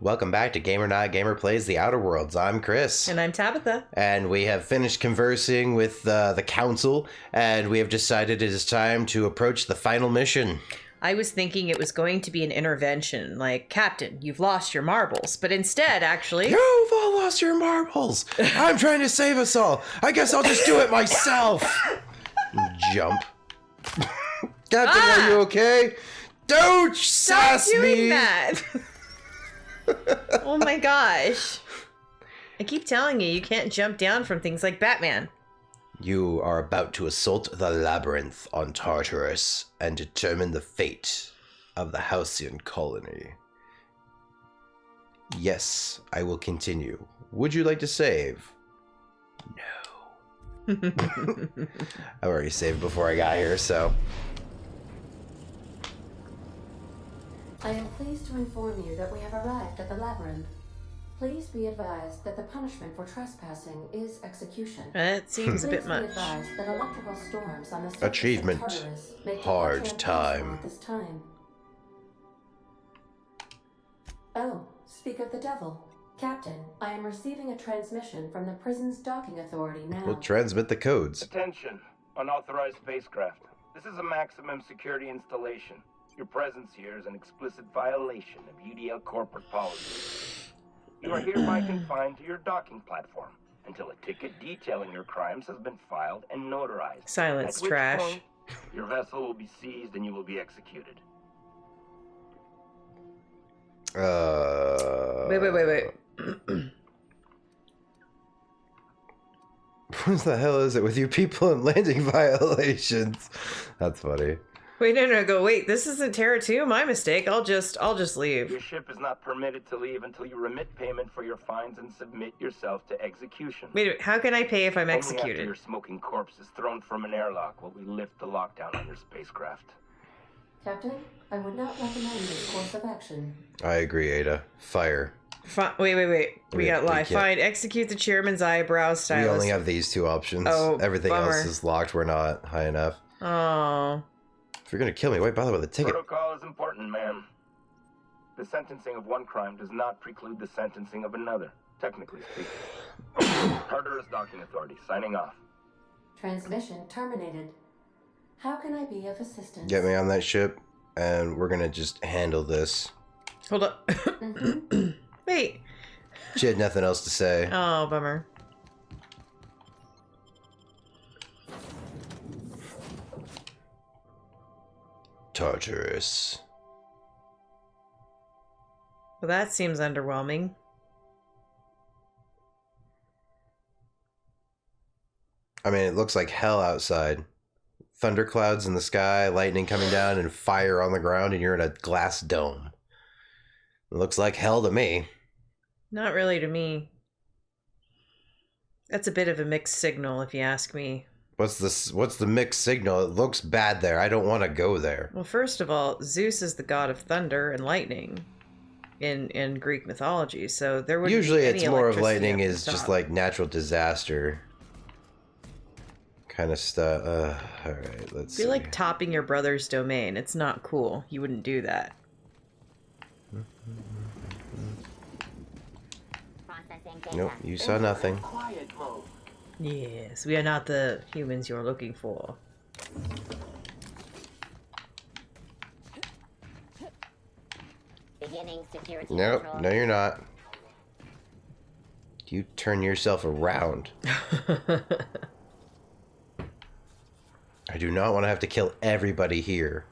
Welcome back to Gamer Not Gamer Plays The Outer Worlds. I'm Chris. And I'm Tabitha. And we have finished conversing with the council, and we have decided it is time to approach the final mission. I was thinking it was going to be an intervention, like, Captain, you've lost your marbles. But instead, actually... You've all lost your marbles! I'm trying to save us all! I guess I'll just do it myself! Jump. Captain, are you okay? Don't sass me! Stop doing that! Oh my gosh. I keep telling you, you can't jump down from things like Batman. You are about to assault the labyrinth on Tartarus and determine the fate of the Halcyon colony. Yes, I will continue. Would you like to save? No. I already saved before I got here, so... I am pleased to inform you that we have arrived at the labyrinth. Please be advised that the punishment for trespassing is execution. That seems a bit much. Please be advised that electrical storms on the surface Achievement. of Tartarus make Hard departure time. impossible at this time. Oh, speak of the devil. Captain, I am receiving a transmission from the prison's docking authority now. We'll transmit the codes. Attention, unauthorized spacecraft. This is a maximum security installation. Your presence here is an explicit violation of UDL corporate policy. You are hereby confined to your docking platform until a ticket detailing your crimes has been filed and notarized. Silence, At which trash. point, your vessel will be seized and you will be executed. Wait. What the hell is it with you people and landing violations? That's funny. Wait, no, wait, this isn't Terra 2? My mistake. I'll just leave. Your ship is not permitted to leave until you remit payment for your fines and submit yourself to execution. Wait, how can I pay if I'm Only after executed? your smoking corpse is thrown from an airlock will we lift the lockdown on your spacecraft. Captain, I would not recommend this course of action. I agree, Ada. Fire. Wait. We got live. can't- Fine. Execute the chairman's eyebrow stylus. We only have these two options. Oh, Everything bummer. else is locked. We're not high enough. Oh. If you're gonna kill me, why bother with a ticket? Protocol is important, ma'am. The sentencing of one crime does not preclude the sentencing of another, technically speaking. Tartarus Docking Authority, signing off. Transmission terminated. How can I be of assistance? Get me on that ship, and we're gonna just handle this. Hold up. Wait. She had nothing else to say. Oh, bummer. Tartarus. Well, that seems underwhelming. I mean, it looks like hell outside. Thunderclouds in the sky, lightning coming down, and fire on the ground, and you're in a glass dome. It looks like hell to me. Not really to me. That's a bit of a mixed signal, if you ask me. What's the mixed signal? It looks bad there. I don't want to go there. Well, first of all, Zeus is the god of thunder and lightning in Greek mythology, so there would Usually be any it's more of electricity lightning up the is just top. like natural disaster kind of stuff. All right, let's Be see. like topping your brother's domain. It's not cool. You wouldn't do that. Nope, you saw nothing. Quiet mode. Yes, we are not the humans you're looking for. Beginning security Nope, control. no you're not. You turn yourself around. I do not want to have to kill everybody here,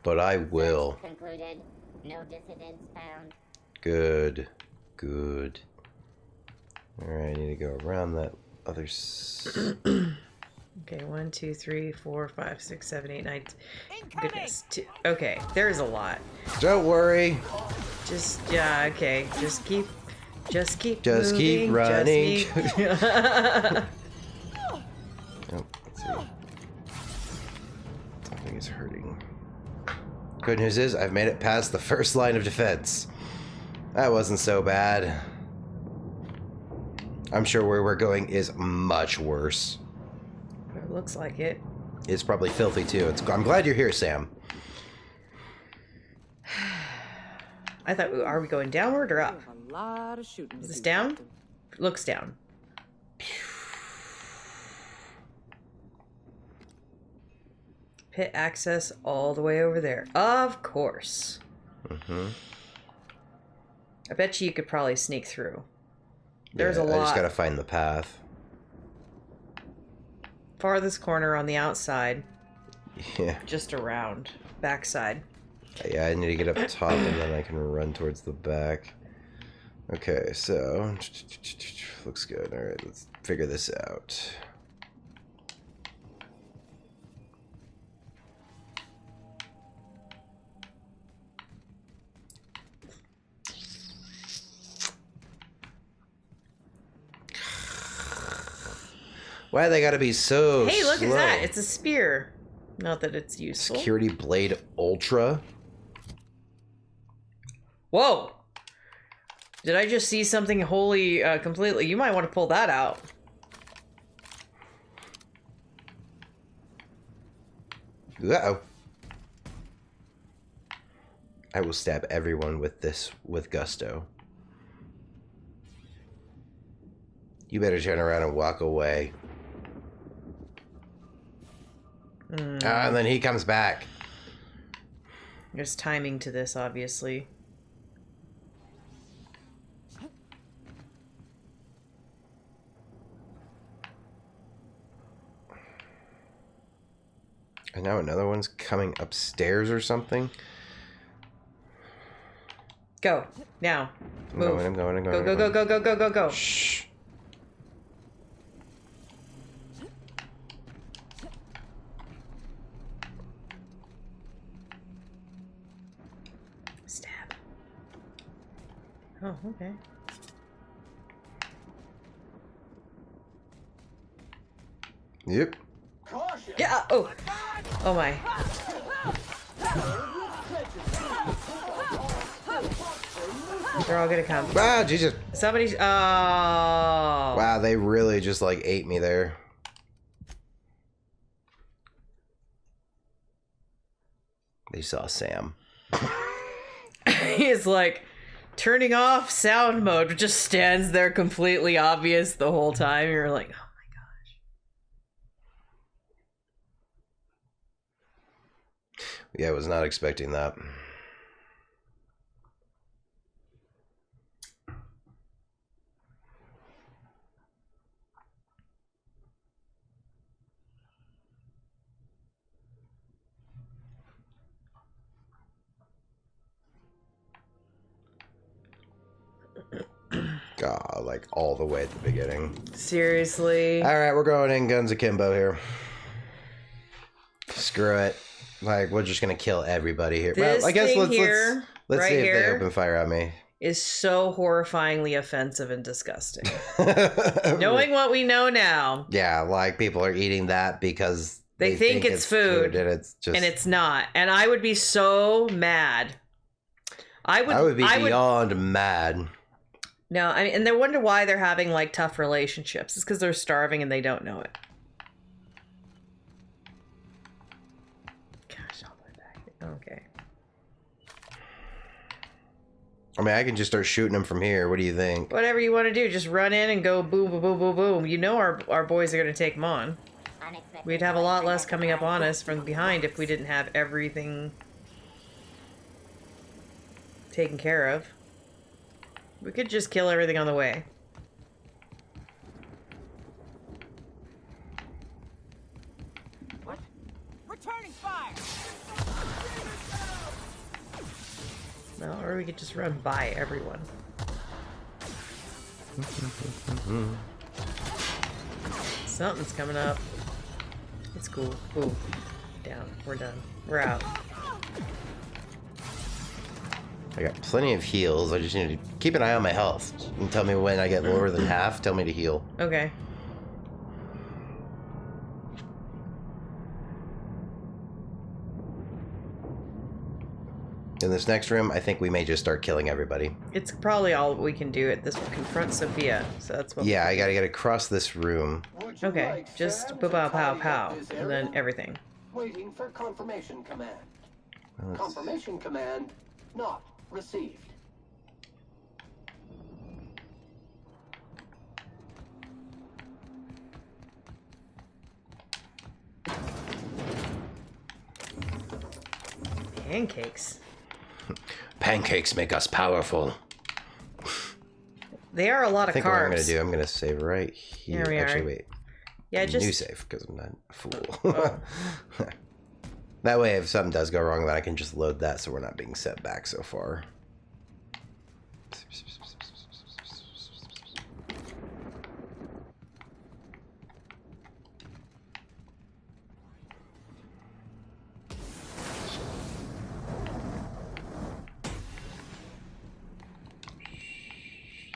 but I will. Concluded. No dissidents found. Good. Alright, I need to go around that other... Okay, 1, 2, 3, 4, 5, 6, 7, 8, 9. Goodness. Okay, there's a lot. Don't worry. Yeah, okay. Just keep Just keep moving, running. just keep- Oh, let's see. Something is hurting. Good news is, I've made it past the first line of defense. That wasn't so bad. I'm sure where we're going is much worse. It looks like it. It's probably filthy too. I'm glad you're here, Sam. I thought, are we going downward or up? A lot of shooting. Is this down? Looks down. Pit access all the way over there. Of course. Mm-hmm. I bet you could probably sneak through. There's a lot. I just gotta find the path. Farthest corner on the outside. Yeah. Just around. Backside. Yeah, I need to get up top and then I can run towards the back. Okay, so... Looks good. Alright, let's figure this out. Why they gotta be so Hey, look slow? at that. It's a spear. Not that it's useful. Security Blade Ultra? Whoa! Did I just see something wholly, completely? You might want to pull that out. Uh-oh. I will stab everyone with this with gusto. You better turn around and walk away. And then he comes back. There's timing to this, obviously. And now another one's coming upstairs or something. Go. Now. Move. I'm going. Go. Shh. Stab. Oh, okay. Yep. Yeah. Oh. Oh my. They're all gonna come. Ah, Jesus. Somebody's. Oh. Wow, they really just like ate me there. They saw Sam. He's like turning off sound mode, but just stands there completely obvious the whole time. You're like, oh my gosh. Yeah, I was not expecting that. God, like all the way at the beginning. Seriously. All right, we're going in guns akimbo here. Screw it. Like, we're just gonna kill everybody here. This well, I guess thing let's here, let's right see if they here, open fire on me. is so horrifyingly offensive and disgusting. Knowing what we know now. Yeah, like people are eating that because They think it's food, and it's just and it's not. And I would be so mad. I would be beyond mad. No, I mean, and they wonder why they're having like tough relationships. It's because they're starving and they don't know it. Gosh, I'll put it back. Okay. I mean, I can just start shooting them from here. What do you think? Whatever you want to do, just run in and go boom, boom, boom, boom, boom. You know our boys are going to take them on. We'd have a lot less coming up on us from behind if we didn't have everything taken care of. We could just kill everything on the way. What? Returning fire. Well, or we could just run by everyone. Something's coming up. It's cool. Ooh. Down. We're done. We're out. I got plenty of heals. I just need to keep an eye on my health. And tell me when I get lower than half, tell me to heal. Okay. In this next room, I think we may just start killing everybody. It's probably all we can do at this confront Sophia. So that's what. Yeah, I gotta get across this room. Okay. Just pow pow pow pow, and then everything. Waiting for confirmation command. Well, Confirmation command not received. Pancakes. Pancakes make us powerful. They are a lot I of think carbs. what I'm gonna do, I'm gonna save right here. There we Actually, are. wait. Yeah, just New save, because I'm not a fool. Oh. That way, if something does go wrong, then I can just load that so we're not being set back so far.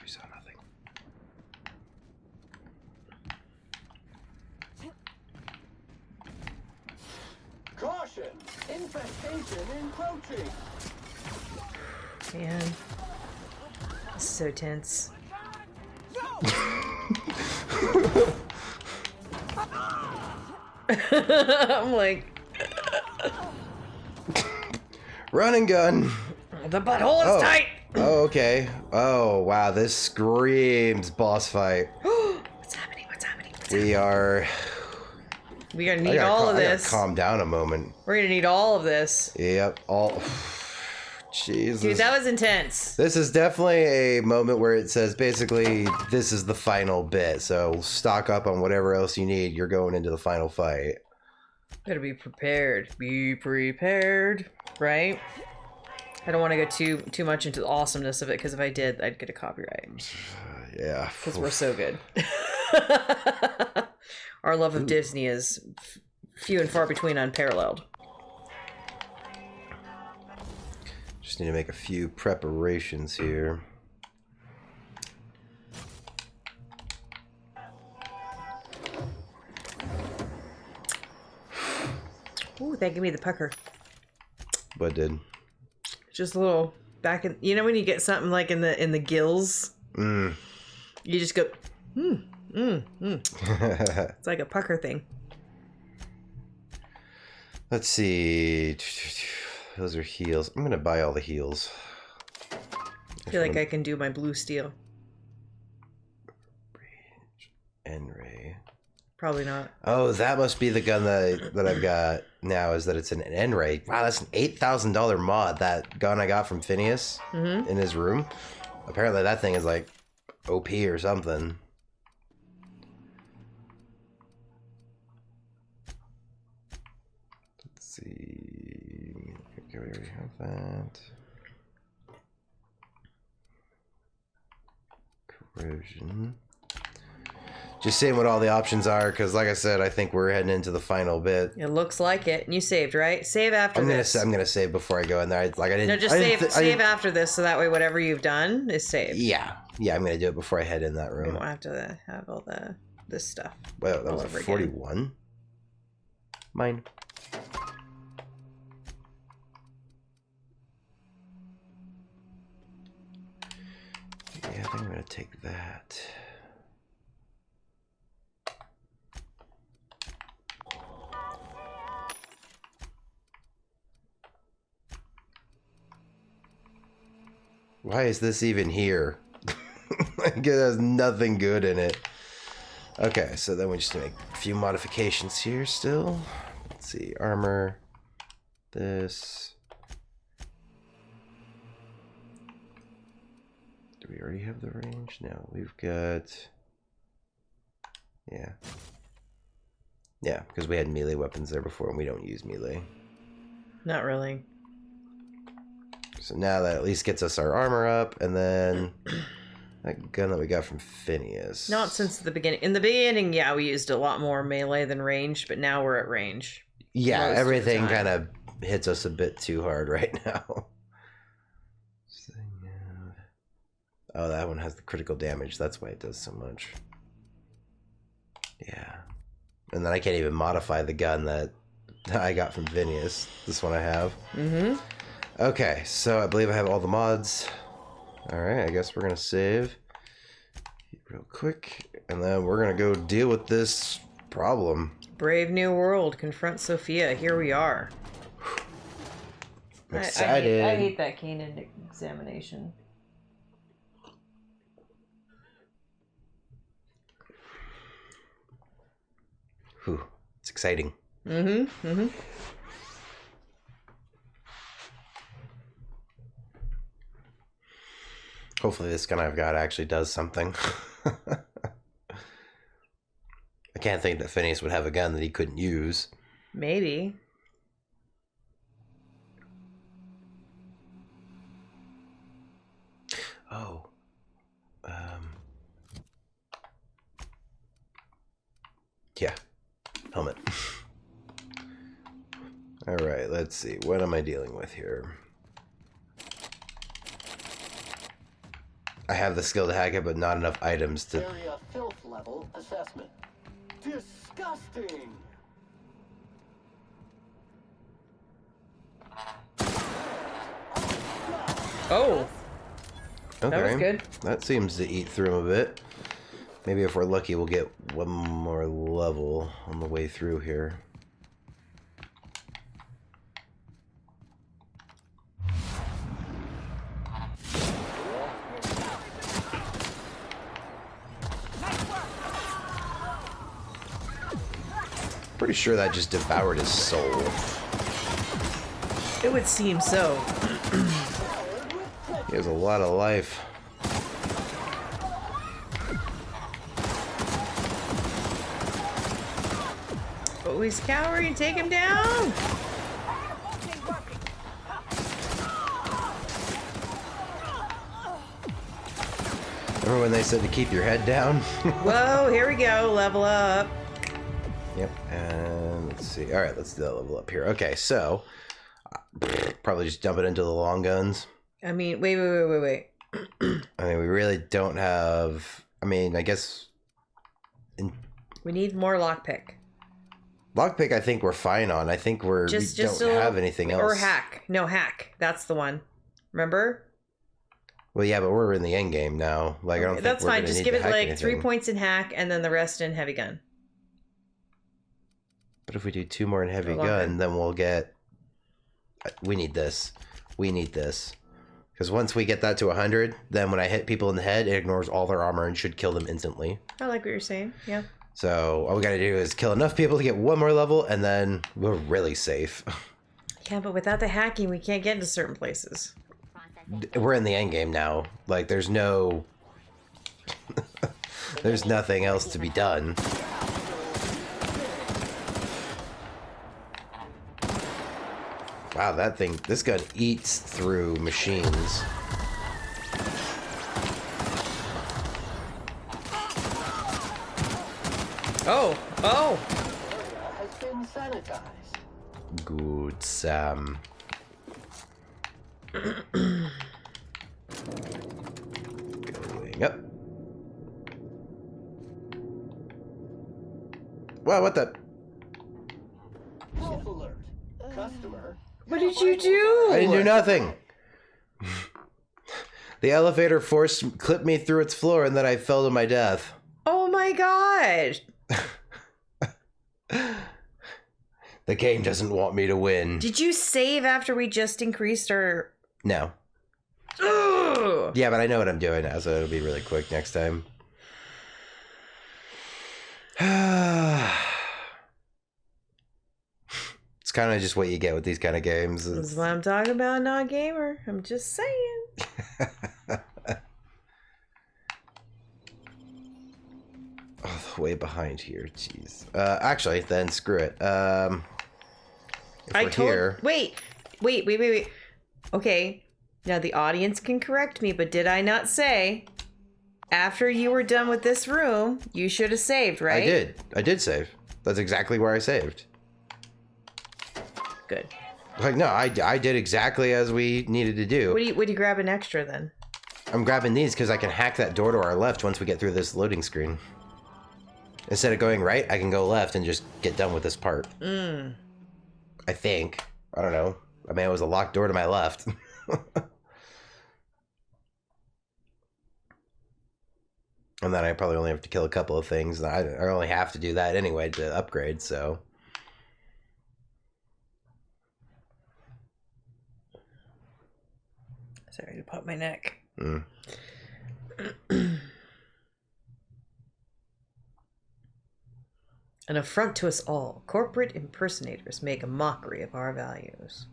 You saw nothing. Caution! Infestation encroaching! Man. This is so tense. I'm like, Run and gun. the butthole is tight! Oh, okay. Oh, wow. This screams boss fight. What's happening? What's happening? We are... We're gonna need all of I gotta this. calm down a moment. We're gonna need all of this. Yep. All... Jesus. Dude, that was intense. This is definitely a moment where it says basically this is the final bit. So stock up on whatever else you need. You're going into the final fight. Better be prepared. Be prepared, right? I don't want to go too much into the awesomeness of it, because if I did, I'd get a copyright. Yeah. Because we're so good. Our love of Disney is few and far between, unparalleled. Just need to make a few preparations here. Ooh, that gave me the pucker. What did? Just a little back in. You know when you get something like in the gills, Mm. you just go, It's like a pucker thing. Let's see. Those are heals. I'm gonna buy all the heals. I feel like I can do my blue steel. N-ray. Probably not. Oh, that must be the gun that I've got now. Is that it's an N-ray? Wow, that's an $8,000 mod. That gun I got from Phineas in his room. Apparently, that thing is like OP or something. Let's see. Okay, we already have that. Corrosion. Just seeing what all the options are, because like I said, I think we're heading into the final bit. It looks like it. And you saved, right? Save after this. I'm gonna save before I go in there. I didn't. No, just save after this, so that way whatever you've done is saved. Yeah, I'm gonna do it before I head in that We room. won't have to have all this stuff. Well, that all was a over again. 41. Mine. Yeah, I think I'm gonna take that. Why is this even here? Like, it has nothing good in it. Okay, so then we just make a few modifications here still. Let's see, armor. This. Do we already have the range? No, we've got... Yeah. Yeah, because we had melee weapons there before and we don't use melee. Not really. So now that at least gets us our armor up, and then that gun that we got from Phineas. Not since the beginning. In the beginning, yeah, we used a lot more melee than range, but now we're at range. Yeah, most of the everything time. kind of hits us a bit too hard right now. Oh, that one has the critical damage. That's why it does so much. Yeah. And then I can't even modify the gun that I got from Phineas. This one I have. Mm-hmm. Okay, so I believe I have all the mods. Alright, I guess we're going to save real quick. And then we're going to go deal with this problem. Brave New World. Confront Sophia. Here we are. I'm excited. I hate that Kanan examination. Whew, it's exciting. Mm-hmm. Mm-hmm. Hopefully this gun I've got actually does something. I can't think that Phineas would have a gun that he couldn't use. Maybe. Oh. Yeah. Helmet. Alright, let's see. What am I dealing with here? I have the skill to hack it, but not enough items to... Area filth level assessment. Disgusting! Oh, Okay. that was good. That seems to eat through him a bit. Maybe if we're lucky, we'll get one more level on the way through here. Pretty sure that just devoured his soul. It would seem so. He has a lot of life. Oh, he's cowering. Take him down. Remember when they said to keep your head down? Whoa, here we go. Level up. Yep, and let's see. All right, let's do that level up here. Okay, so probably just dump it into the long guns. I mean, wait. I mean, we really don't have. I mean, I guess We need more lockpick. lockpick. I think we're fine on. I think we don't have anything else. Or hack. No, hack. That's the one. Remember? Well, yeah, but we're in the end game now. Like, I don't think That's we're fine. gonna Just need give to it hack like 3 anything. points in hack and then the rest in heavy gun. But if we do 2 more in heavy Or long gun, gun. then we'll get. We need this. We need this. Because once we get that to 100, then when I hit people in the head, it ignores all their armor and should kill them instantly. I like what you're saying. Yeah. So all we gotta do is kill enough people to get 1 more level, and then we're really safe. Yeah, but without the hacking, we can't get into certain places. We're in the end game now. Like, there's no... there's nothing else to be done. Wow, this gun eats through machines. Oh! Area has been sanitized. Good, Sam. Going up. Wow, what the... Wolf alert. Customer. What did you do? I didn't do nothing. The elevator clipped me through its floor, and then I fell to my death. Oh my god! The game doesn't want me to win. Did you save after we just increased our... No. Ugh! Yeah, but I know what I'm doing now, so it'll be really quick next time. It's kind of just what you get with these kind of games. That's what I'm talking about, not gamer. I'm just saying. Oh, the way behind here, jeez. Actually, then screw it. If we're here, Wait. Okay, now the audience can correct me, but did I not say after you were done with this room, you should have saved, right? I did save. That's exactly where I saved. Good. Like, no, I did exactly as we needed to do. What do you grab an extra then? I'm grabbing these because I can hack that door to our left once we get through this loading screen. Instead of going right, I can go left and just get done with this part. I think. I don't know. I mean, it was a locked door to my left. And then I probably only have to kill a couple of things. I only have to do that anyway to upgrade, so... Sorry to pop my neck. An affront to us all. Corporate impersonators make a mockery of our values.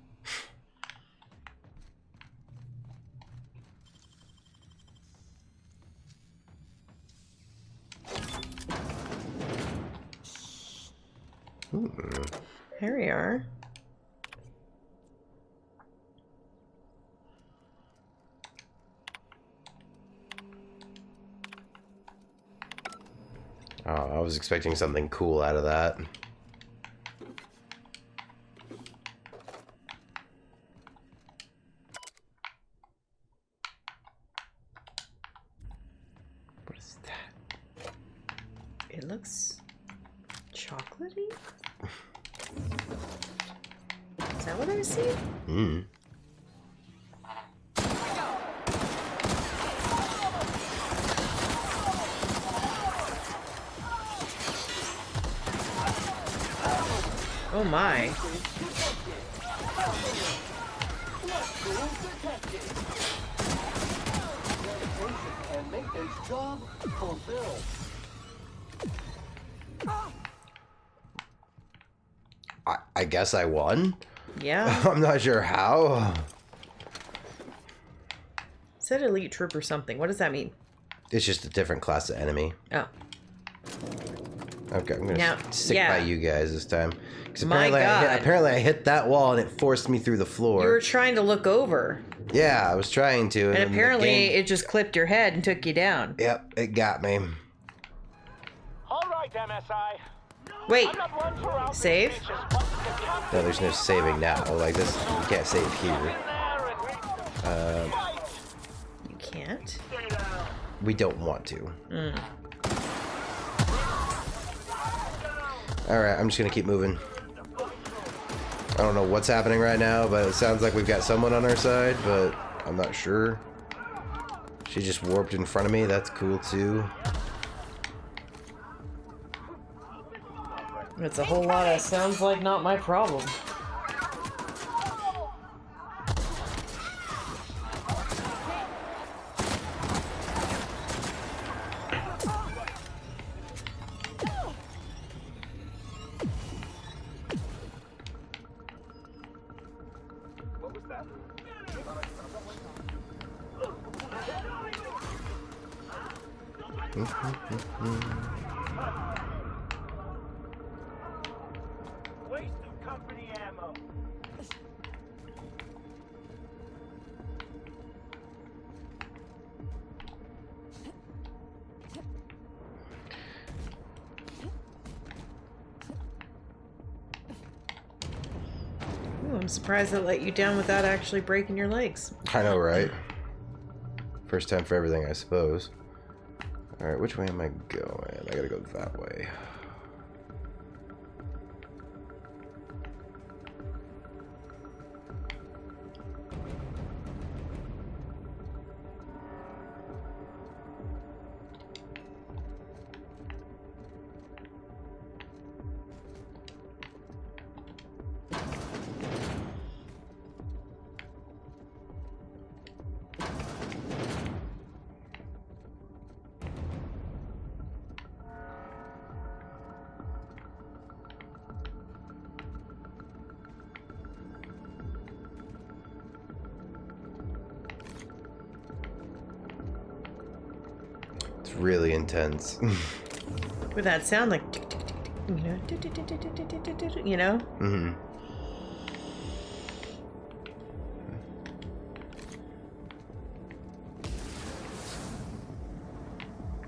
Here we are. Oh, I was expecting something cool out of that. What is that? It looks chocolatey? Is that what I was seeing? Hmm. Oh my. And maintenance job fulfilled. I guess I won? Yeah. I'm not sure how. It said elite troop or something. What does that mean? It's just a different class of enemy. Oh. Okay, I'm gonna Now, stick yeah. by you guys this time. Because My God. apparently I hit that wall and it forced me through the floor. You were trying to look over. Yeah, I was trying to. And then the apparently game- it just clipped your head and took you down. Yep, it got me. All right, MSI. Wait. I'm not one for outreach Save? speeches, but the captain No, there's no saving now. Like this, you can't save here. in there and You can't? We don't want to. Alright, I'm just gonna keep moving. I don't know what's happening right now, but it sounds like we've got someone on our side, but I'm not sure. She just warped in front of me. That's cool too. It's a whole lot of sounds like not my problem. What was that? waste of company ammo. Ooh, I'm surprised they let you down without actually breaking your legs. I know, right? First time for everything, I suppose. Alright, which way am I going? I gotta go that way. It's really intense. With that sound like, tick, tick, tick, tick, you know, tick, tick, tick, tick, tick, tick, tick, tick, tick, you know? Mm-hmm.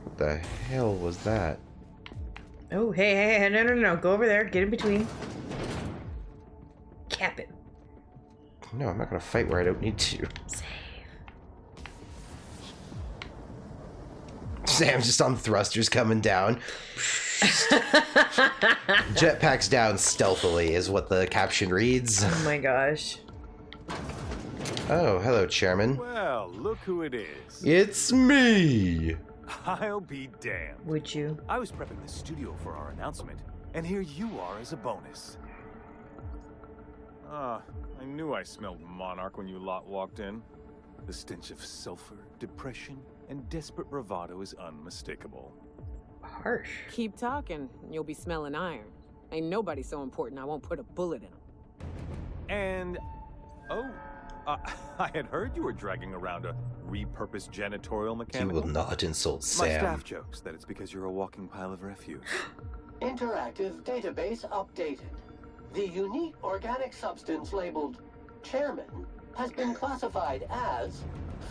What the hell was that? Oh, hey, hey, hey, no, no, no, go over there, get in between. Cap it. No, I'm not gonna fight where I don't need to. Save. Sam's just on thrusters coming down. Jetpacks down stealthily is what the caption reads. Oh my gosh. Oh, hello, Chairman. Well, look who it is. It's me! I'll be damned. Would you? I was prepping the studio for our announcement, and here you are as a bonus. Ah, I knew I smelled Monarch when you lot walked in. The stench of sulfur, depression, and desperate bravado is unmistakable. Harsh. Keep talking, and you'll be smelling iron. Ain't nobody so important I won't put a bullet in him. And, oh, I had heard you were dragging around a repurposed janitorial You mechanical. will not insult My Sam. staff jokes that it's because you're a walking pile of refuse. Interactive database updated. The unique organic substance labeled Chairman has been classified as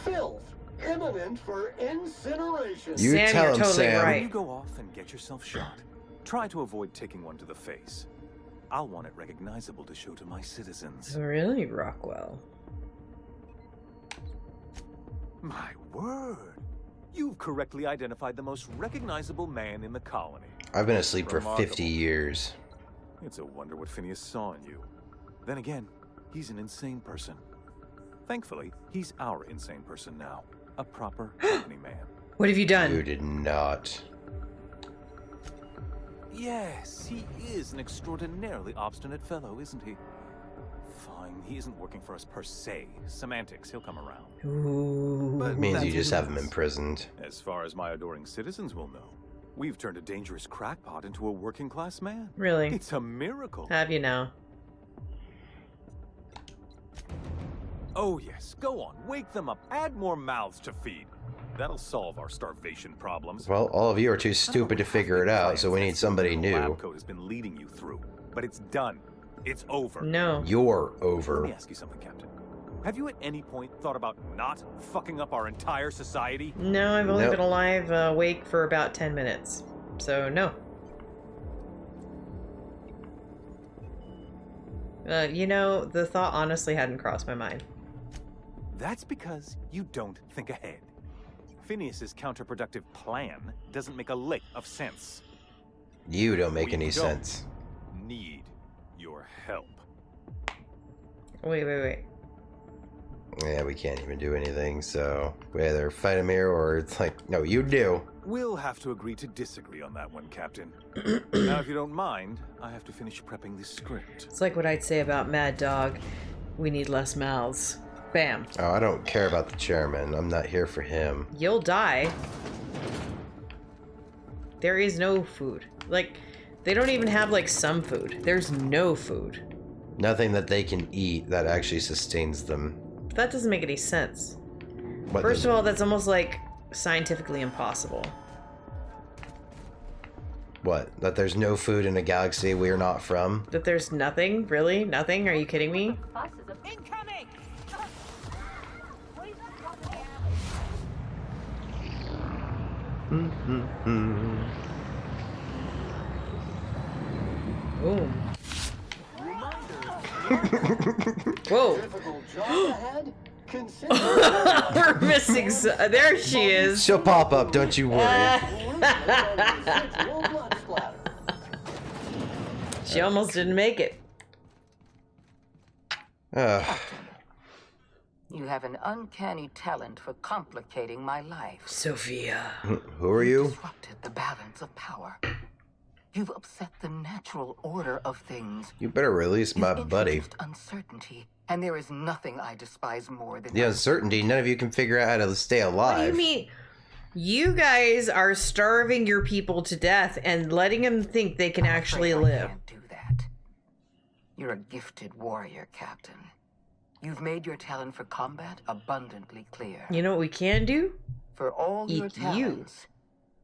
filth, imminent for incineration. You Sam, tell you're him, totally Sam. right. When you go off and get yourself shot, try to avoid taking one to the face. I'll want it recognizable to show to my citizens. Really, Rockwell? My word! You've correctly identified the most recognizable man in the colony. I've been asleep for Remarkable. 50 years. It's a wonder what Phineas saw in you. Then again, he's an insane person. Thankfully, he's our insane person now. A proper company man. What have you done? You did not. Yes, he is an extraordinarily obstinate fellow, isn't he? Fine, he isn't working for us per se. Semantics, he'll come around. Ooh. But It means that's you just what have it him is. imprisoned. As far as my adoring citizens will know, we've turned a dangerous crackpot into a working-class man. Really? It's a miracle. Have you now? Oh yes, go on, wake them up, add more mouths to feed. That'll solve our starvation problems. Well, all of you are too stupid to figure it out, so we need somebody new. Lab coat has been leading you through, but it's done. It's over. No. You're Let over. me ask you something, Captain. Have you at any point thought about not fucking up our entire society? No, I've only Nope. been alive awake for about 10 minutes. So, no. You know, the thought honestly hadn't crossed my mind. That's because you don't think ahead. Phineas's counterproductive plan doesn't make a lick of sense. You don't make We any don't sense. Need your help. Wait. Yeah, we can't even do anything, so we either fight him here or it's like, no, you do. We'll have to agree to disagree on that one, Captain. Now, if you don't mind, I have to finish prepping this script. It's like what I'd say about Mad Dog. We need less mouths. Bam. Oh, I don't care about the chairman. I'm not here for him. You'll die. There is no food. Like, they don't even have, like, some food. There's no food. Nothing that they can eat that actually sustains them. That doesn't make any sense. What First does- of all, that's almost, like, scientifically impossible. What? That there's no food in a galaxy we're not from? That there's nothing? Really? Nothing? Are you kidding me? Incoming! Boom. Whoa. Difficult job ahead? Consider We're missing. There she is. She'll pop up, don't you worry. residual blood splatter. She almost didn't make it. Ugh. You have an uncanny talent for complicating my life. Sophia. Who are you? Disrupted the balance of power. You've upset the natural order of things. You better release my You've buddy. introduced uncertainty, and there is nothing I despise more than The uncertainty, none of you can figure out how to stay What do alive. you mean? You guys are starving your people to death and letting them think they can I'm actually afraid I live. can't do that. You're a gifted warrior, Captain. You've made your talent for combat abundantly clear. You know what we can do? For all your Eat you. talents,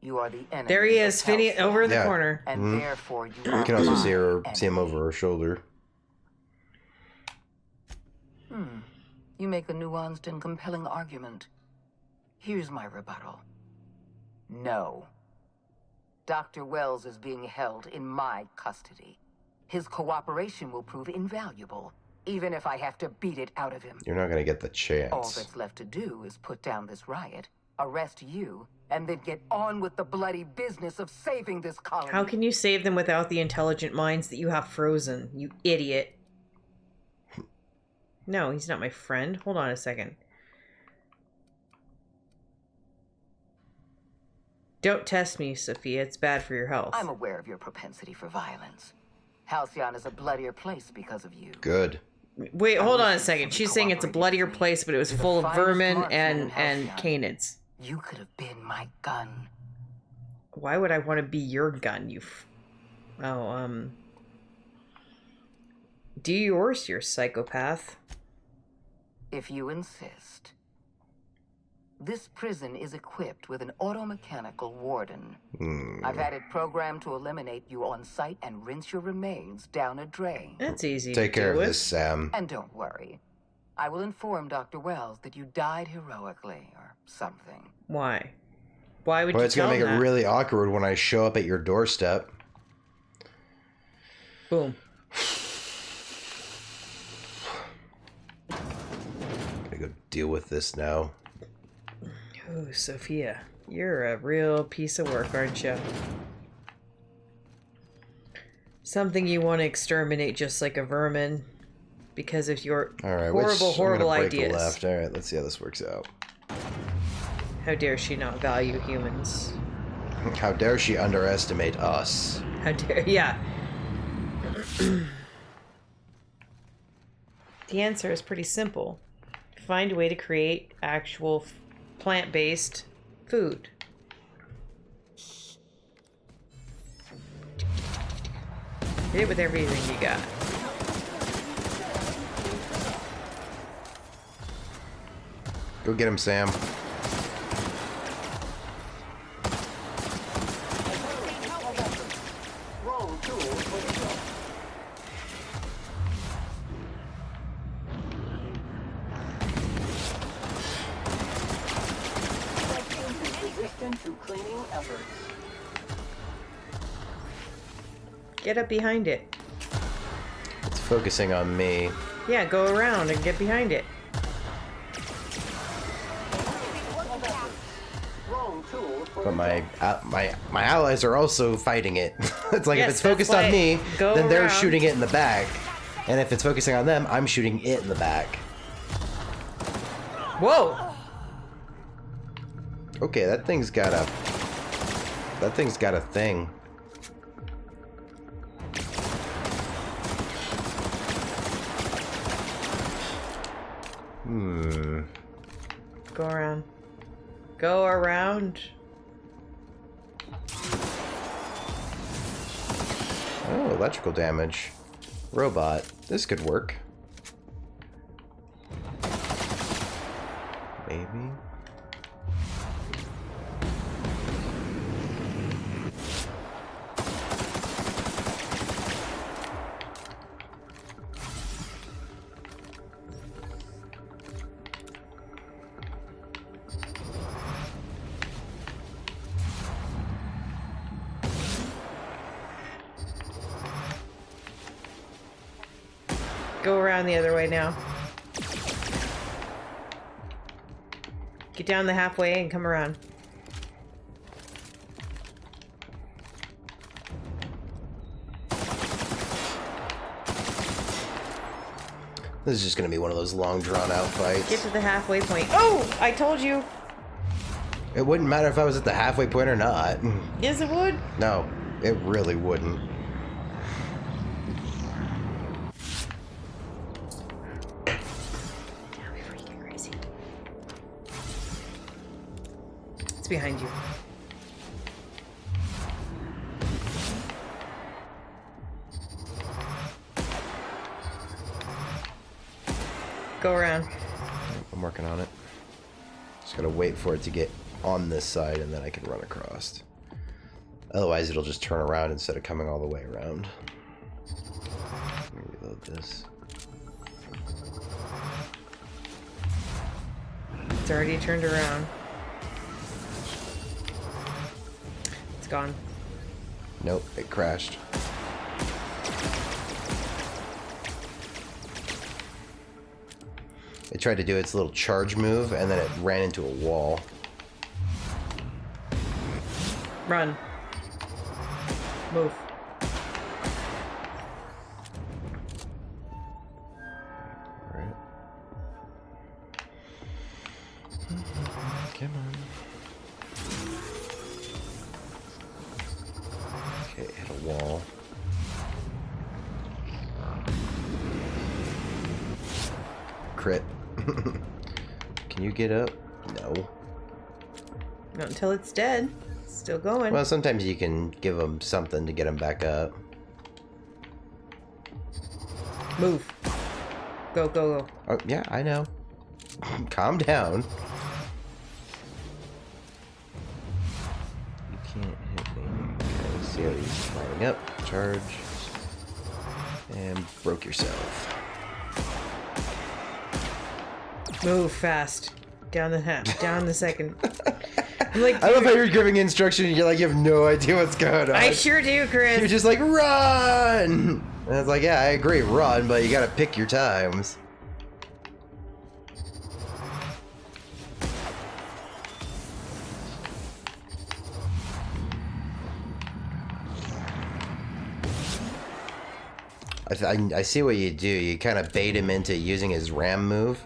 you are the enemy. There he of is, Phineas, Halcyon, over in the Yeah. corner. and Mhm. therefore you You can also see her, are see him enemy. over her shoulder. You make a nuanced and compelling argument. Here's my rebuttal. No. Dr. Wells is being held in my custody. His cooperation will prove invaluable, even if I have to beat it out of him. You're not gonna get the All chance. that's left to do is put down this riot, arrest you, and then get on with the bloody business of saving this colony. How can you save them without the intelligent minds that you have frozen, you idiot? No, he's not my friend. Hold on a second. Don't test me, Sophia. It's bad for your health. I'm aware of your propensity for violence. Halcyon is a bloodier place because of you. Good. Wait, hold on a second. She's saying it's a bloodier place, but it was full of vermin and canids. You could have been my gun. Why would I want to be your gun, you do yours, you psychopath. If you insist. This prison is equipped with an automechanical warden. I've had it programmed to eliminate you on sight and rinse your remains down a drain. That's easy Take to care deal of with. this, Sam. And don't worry. I will inform Dr. Wells that you died heroically or something. Why? Why would Well, you it's tell gonna make him it that? really awkward when I show up at your doorstep. Boom. Gotta go deal with this now. Oh, Sophia, you're a real piece of work, aren't you? Something you want to exterminate just like a vermin because of your All right, horrible I'm gonna break ideas. the left. All right, let's see how this works out. How dare she not value humans? How dare she underestimate us? How dare, yeah. The answer is pretty simple. Find a way to create actual plant-based food. Hit it with everything you got. Go get him, Sam. Wrong tool for the job. Resistant to cleaning efforts. Get up behind it. It's focusing on me. Yeah, go around and get behind it. Wrong tool for But the my allies are also fighting it. It's like Yes, if it's that's focused why on me, go then they're around. shooting it in the back. And if it's focusing on them, I'm shooting it in the back. Whoa! Okay, that thing's got a thing. Go around. Go around. Oh, electrical damage. Robot. This could work. Maybe. Go around the other way now. Get down the halfway and come around. This is just gonna be one of those long drawn out fights. Get to the halfway point. Oh! I told you! It wouldn't matter if I was at the halfway point or not. Yes, it would. No, it really wouldn't. Now before you get crazy. It's behind you. Go around. I'm working on it. Just gotta wait for it to get on this side and then I can run across. Otherwise it'll just turn around instead of coming all the way around. Let me reload this. It's already turned around. It's gone. Nope, it crashed. It tried to do its little charge move and then it ran into a wall. Run. Move. Alright. Come on. Okay, hit a wall. Crit. Can you get up? No. Not until it's dead. It's still going. Well, sometimes you can give them something to get them back up. Move. Go, go, go. Oh, yeah, I know. Calm down. Can't hit me. Okay, see how he's lining up. Charge. And broke yourself. Move fast. Down the second. I'm like, I love how you're giving instruction and you're like, you have no idea what's going on. I sure do, Chris. You're just like, run! And it's like, yeah, I agree, run, but you gotta pick your times. I see what you do. You kind of bait him into using his ram move.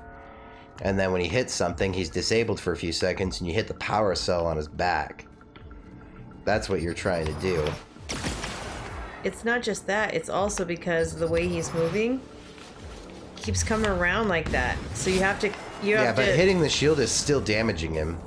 And then when he hits something, he's disabled for a few seconds, and you hit the power cell on his back. That's what you're trying to do. It's not just that. It's also because the way he's moving keeps coming around like that. So you have to... Yeah, but hitting the shield is still damaging him.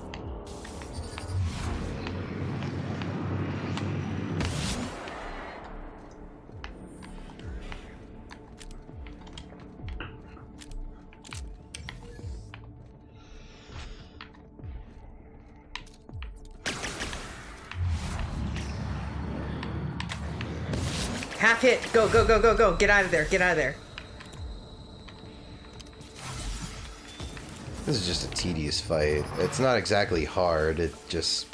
Half hit. Go, go, go, go, go. Get out of there. Get out of there. This is just a tedious fight. It's not exactly hard. It's just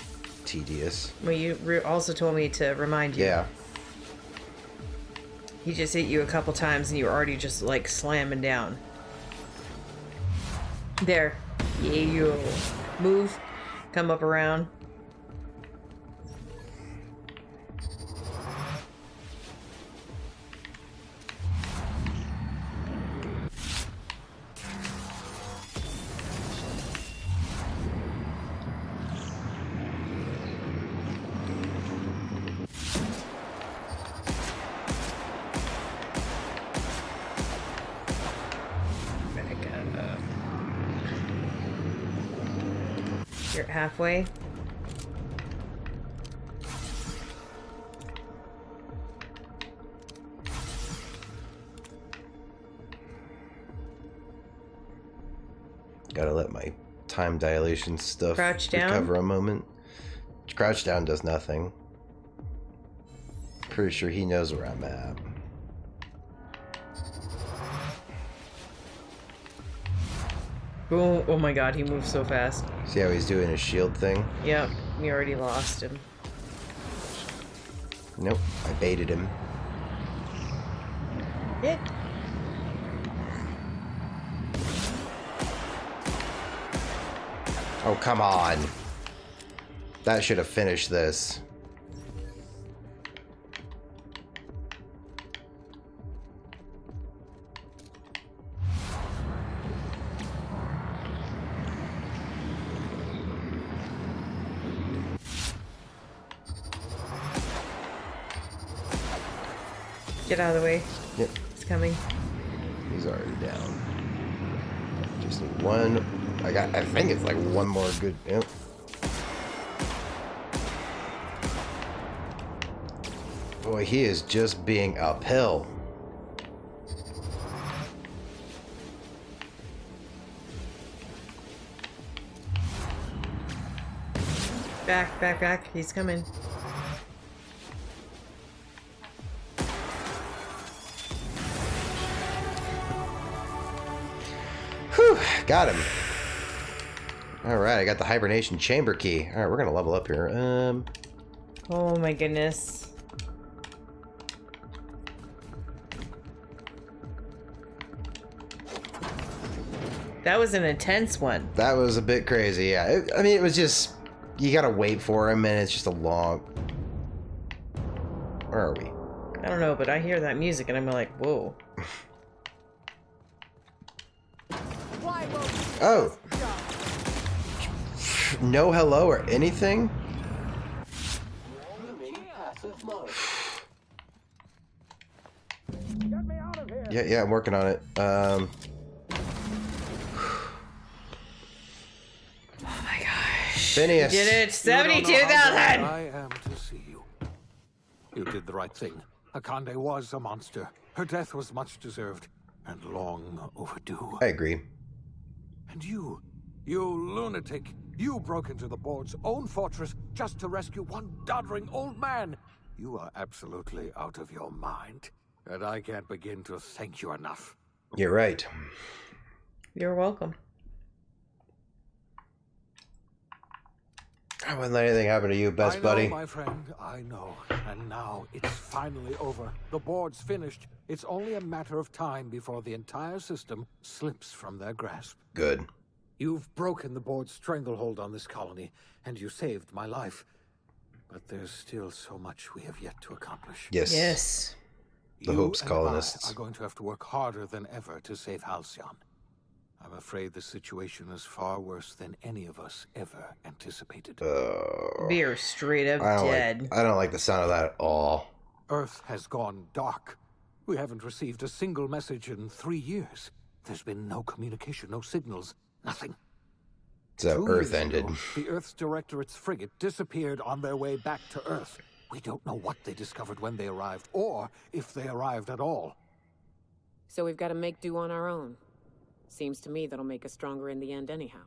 tedious. Well, you also told me to remind you. Yeah. He just hit you a couple times and you were already just like slamming down. There. Yeah, you move. Come up around. You're halfway. Gotta let my time dilation stuff Crouch down? recover a moment. Crouch down does nothing. Pretty sure he knows where I'm at. Boom. Oh my god, he moves so fast. See how he's doing his shield thing? Yep, we already lost him. Nope, I baited him. Hit. Oh, come on. That should have finished this. Get out of the way. Yep. It's coming. He's already down. Just need one. I think it's like one more good. Yep. Boy, he is just being uphill. Back, back, back. He's coming. Whew, got him. Alright, I got the hibernation chamber key. Alright, we're gonna level up here. Oh my goodness. That was an intense one. That was a bit crazy, yeah. I mean, it was just... You gotta wait for him, and it's just a long... Where are we? I don't know, but I hear that music and I'm like, whoa. Oh! No hello or anything? Yeah, I'm working on it. Oh my gosh. Phineas. Did it? 72,000! I am to see you. You did the right thing. Akande was a monster. Her death was much deserved and long overdue. I agree. And you lunatic, You broke into the board's own fortress just to rescue one doddering old man. You are absolutely out of your mind, and I can't begin to thank you enough. You're right. You're welcome. I wouldn't let anything happen to you, best buddy. I know, my friend, I know. And now it's finally over. The board's finished. It's only a matter of time before the entire system slips from their grasp. Good. You've broken the board's stranglehold on this colony, and you saved my life. But there's still so much we have yet to accomplish. Yes. Yes. The Hope's You colonists and I are going to have to work harder than ever to save Halcyon. I'm afraid the situation is far worse than any of us ever anticipated. We're straight up dead. I don't like the sound of that at all. Earth has gone dark. We haven't received a single message in 3 years. There's been no communication, no signals, nothing. So 2 Earth years ended. ago, the Earth's Directorate's frigate disappeared on their way back to Earth. We don't know what they discovered when they arrived, or if they arrived at all. So we've got to make do on our own. Seems to me that'll make us stronger in the end anyhow.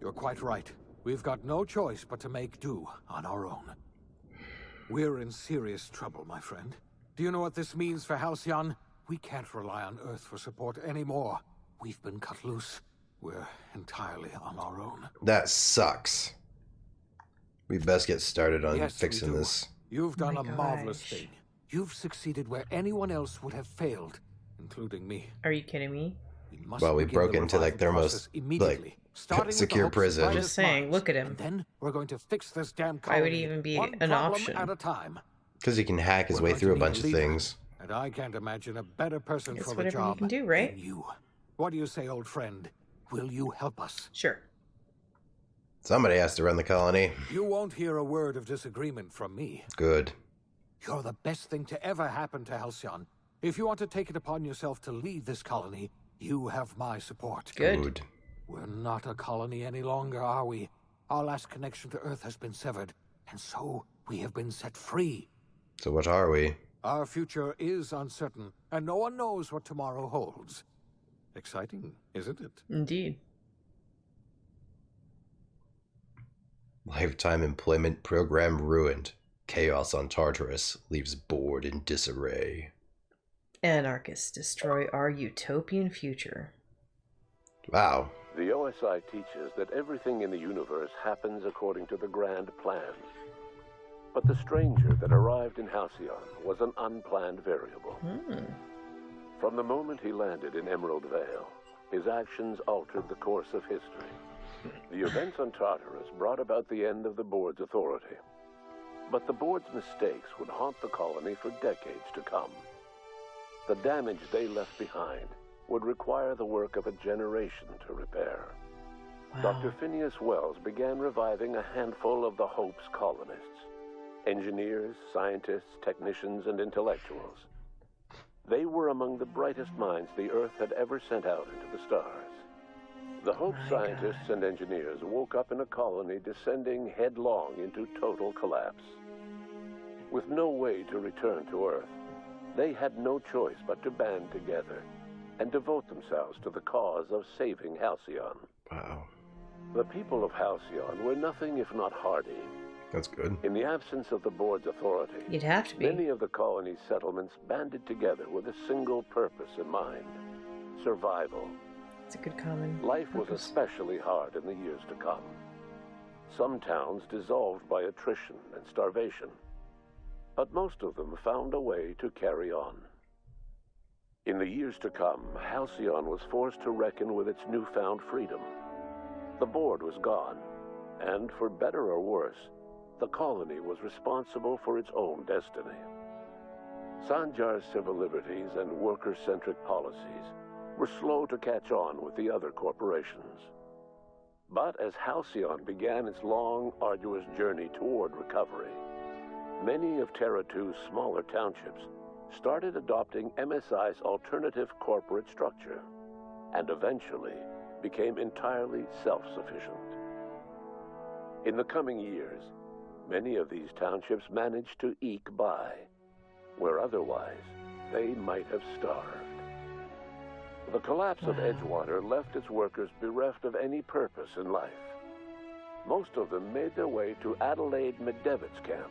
You're quite right. We've got no choice but to make do on our own. We're in serious trouble, my friend. Do you know what this means for Halcyon? We can't rely on Earth for support anymore. We've been cut loose. We're entirely on our own. That sucks. We best get started on Yes, fixing we do. this. You've done my a marvelous gosh. thing. You've succeeded where anyone else would have failed, including me. Are you kidding me? Well, we begin broke the into like their revival most process immediately, starting with the secure Hope's prison. brightest Just saying, minds. look at him. And then we're going to fix this damn Why colony, would he even be one an problem option? at a time. Because he can hack his We're way going through a to bunch of need a leader, things. And I can't imagine a better person It's for the whatever you job can do, right? than you. What do you say, old friend? Will you help us? Sure. Somebody has to run the colony. You won't hear a word of disagreement from me. Good. You're the best thing to ever happen to Halcyon. If you want to take it upon yourself to lead this colony, you have my support. Good. We're not a colony any longer, are we? Our last connection to Earth has been severed, and so we have been set free. So what are we? Our future is uncertain, and no one knows what tomorrow holds. Exciting, isn't it? Indeed. Lifetime employment program ruined. Chaos on Tartarus leaves board in disarray. Anarchists destroy our utopian future. Wow. The OSI teaches that everything in the universe happens according to the grand plan. But the stranger that arrived in Halcyon was an unplanned variable. From the moment he landed in Emerald Vale, his actions altered the course of history. The events on Tartarus brought about the end of the board's authority. But the board's mistakes would haunt the colony for decades to come. The damage they left behind would require the work of a generation to repair. Wow. Dr. Phineas Wells began reviving a handful of the Hope's colonists. Engineers, scientists, technicians, and intellectuals. They were among the brightest minds the Earth had ever sent out into the stars. The Hope scientists and engineers woke up in a colony descending headlong into total collapse. With no way to return to Earth, they had no choice but to band together and devote themselves to the cause of saving Halcyon. Wow. The people of Halcyon were nothing if not hardy. That's good. In the absence of the board's authority, You'd have to be. many of the colony's settlements banded together with a single purpose in mind: survival. It's a good common Life was purpose. especially hard in the years to come. Some towns dissolved by attrition and starvation, but most of them found a way to carry on. In the years to come, Halcyon was forced to reckon with its newfound freedom. The board was gone, and for better or worse, the colony was responsible for its own destiny. Sanjar's civil liberties and worker-centric policies were slow to catch on with the other corporations. But as Halcyon began its long, arduous journey toward recovery, many of Terra 2's smaller townships started adopting MSI's alternative corporate structure, and eventually became entirely self-sufficient. In the coming years, many of these townships managed to eke by, where otherwise they might have starved. The collapse of Edgewater left its workers bereft of any purpose in life. most of them made their way to Adelaide McDevitt's camp,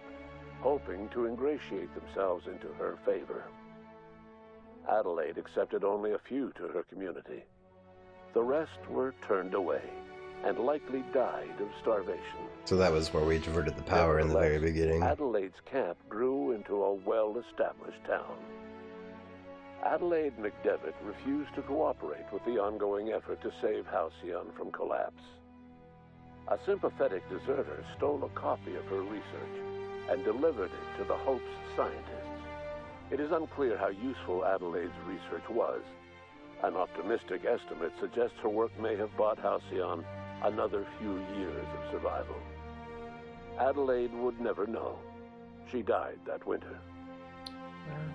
hoping to ingratiate themselves into her favor. Adelaide accepted only a few to her community. The rest were turned away and likely died of starvation. So that was where we diverted the power in the very beginning. Adelaide's camp grew into a well-established town. Adelaide McDevitt refused to cooperate with the ongoing effort to save Halcyon from collapse. A sympathetic deserter stole a copy of her research and delivered it to the Hope's scientists. It is unclear how useful Adelaide's research was. An optimistic estimate suggests her work may have bought Halcyon another few years of survival. Adelaide would never know. She died that winter.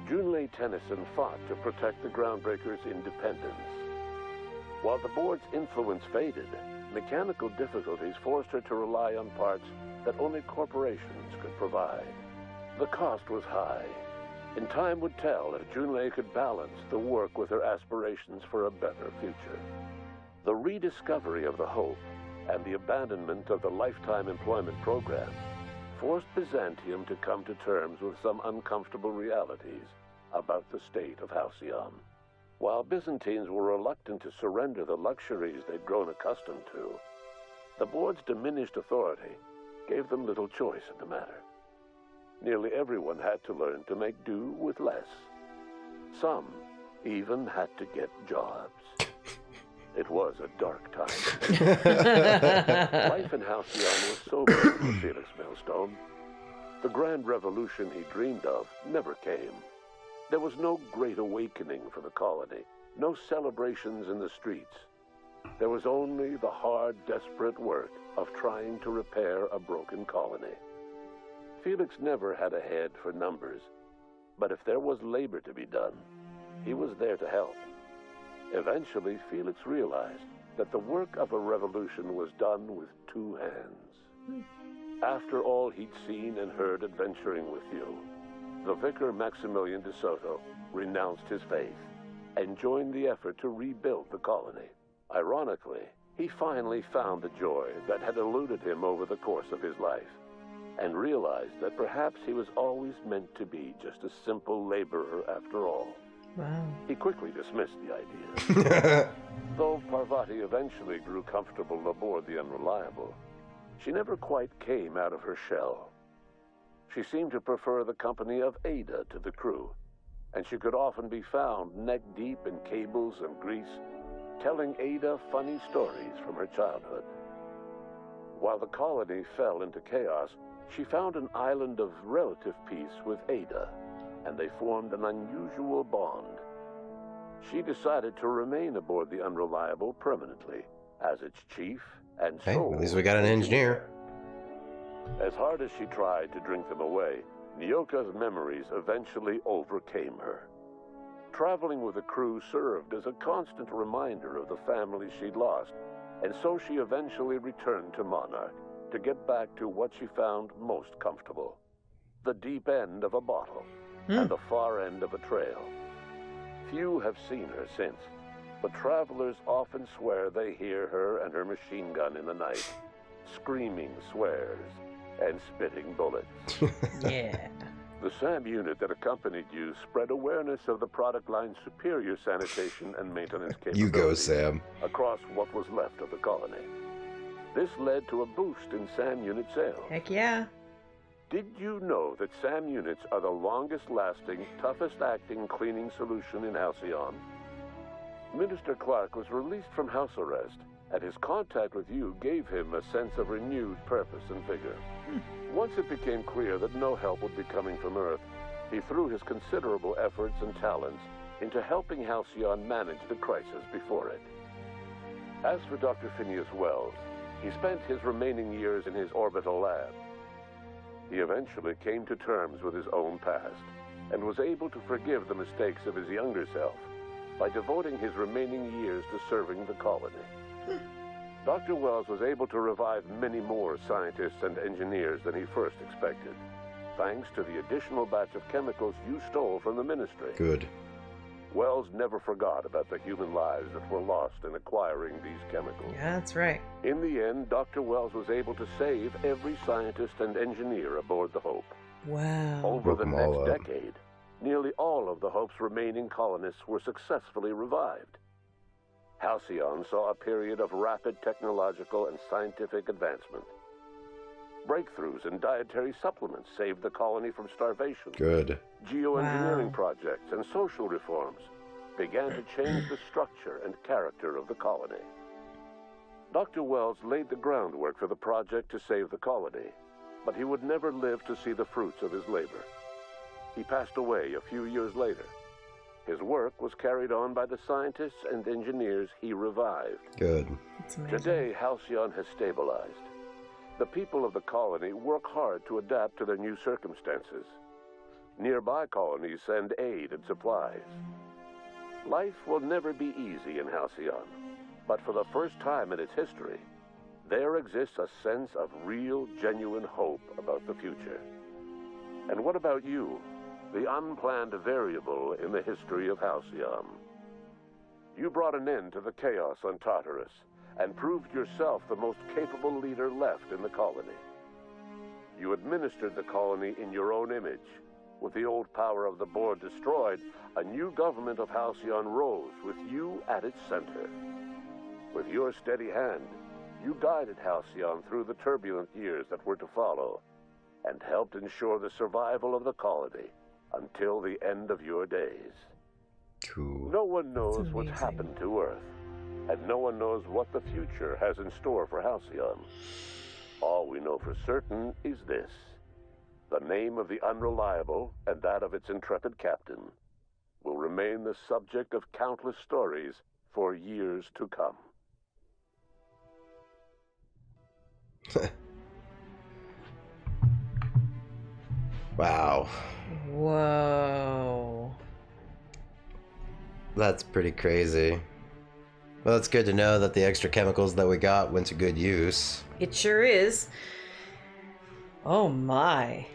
Junlei Tennyson fought to protect the Groundbreakers' independence. While the board's influence faded, mechanical difficulties forced her to rely on parts that only corporations could provide. The cost was high, and time would tell if Junlei could balance the work with her aspirations for a better future. The rediscovery of the Hope and the abandonment of the lifetime employment program forced Byzantium to come to terms with some uncomfortable realities about the state of Halcyon. While Byzantines were reluctant to surrender the luxuries they'd grown accustomed to, the board's diminished authority gave them little choice in the matter. Nearly everyone had to learn to make do with less. Some even had to get jobs. It was a dark time. Life in Halcyon was sober for Felix Millstone. The grand revolution he dreamed of never came. There was no great awakening for the colony, no celebrations in the streets. There was only the hard, desperate work of trying to repair a broken colony. Felix never had a head for numbers, but if there was labor to be done, he was there to help. Eventually, Felix realized that the work of a revolution was done with two hands. After all he'd seen and heard adventuring with you, the vicar Maximilian de Soto renounced his faith and joined the effort to rebuild the colony. Ironically, he finally found the joy that had eluded him over the course of his life and realized that perhaps he was always meant to be just a simple laborer after all. Wow. He quickly dismissed the idea. Though Parvati eventually grew comfortable aboard the Unreliable, she never quite came out of her shell. She seemed to prefer the company of Ada to the crew, and she could often be found neck-deep in cables and grease, telling Ada funny stories from her childhood. While the colony fell into chaos, she found an island of relative peace with Ada, and they formed an unusual bond. She decided to remain aboard the Unreliable permanently as its chief and sole. At least we got an engineer. As hard as she tried to drink them away, Nyoka's memories eventually overcame her. Traveling with the crew served as a constant reminder of the family she'd lost, and so she eventually returned to Monarch to get back to what she found most comfortable: the deep end of a bottle and the far end of a trail. Few have seen her since, but travelers often swear they hear her and her machine gun in the night, screaming swears and spitting bullets. Yeah. The SAM unit that accompanied you spread awareness of the product line's superior sanitation and maintenance capabilities You go, Sam. across what was left of the colony. This led to a boost in SAM unit sales. Heck yeah. Did you know that SAM units are the longest-lasting, toughest-acting cleaning solution in Halcyon? Minister Clark was released from house arrest, and his contact with you gave him a sense of renewed purpose and vigor. Once it became clear that no help would be coming from Earth, he threw his considerable efforts and talents into helping Halcyon manage the crisis before it. As for Dr. Phineas Wells, he spent his remaining years in his orbital lab. He eventually came to terms with his own past and was able to forgive the mistakes of his younger self by devoting his remaining years to serving the colony. Dr. Wells was able to revive many more scientists and engineers than he first expected, thanks to the additional batch of chemicals you stole from the ministry. Good. Wells never forgot about the human lives that were lost in acquiring these chemicals. Yeah, that's right. In the end, Dr. Wells was able to save every scientist and engineer aboard the Hope. Wow. Over the next decade, nearly all of the Hope's remaining colonists were successfully revived. Halcyon saw a period of rapid technological and scientific advancement. Breakthroughs in dietary supplements saved the colony from starvation. Good. Geoengineering projects and social reforms began to change the structure and character of the colony. Dr. Wells laid the groundwork for the project to save the colony, but he would never live to see the fruits of his labor. He passed away a few years later. His work was carried on by the scientists and engineers he revived. Good. Today, Halcyon has stabilized. The people of the colony work hard to adapt to their new circumstances. Nearby colonies send aid and supplies. Life will never be easy in Halcyon, but for the first time in its history, there exists a sense of real, genuine hope about the future. And what about you, the unplanned variable in the history of Halcyon? You brought an end to the chaos on Tartarus and proved yourself the most capable leader left in the colony. You administered the colony in your own image. With the old power of the board destroyed, a new government of Halcyon rose with you at its center. With your steady hand, you guided Halcyon through the turbulent years that were to follow, and helped ensure the survival of the colony until the end of your days. Cool. No one knows what's happened to Earth, and no one knows what the future has in store for Halcyon. All we know for certain is this: the name of the Unreliable and that of its intrepid captain will remain the subject of countless stories for years to come. Wow. Whoa. That's pretty crazy. Well, it's good to know that the extra chemicals that we got went to good use. It sure is. Oh my.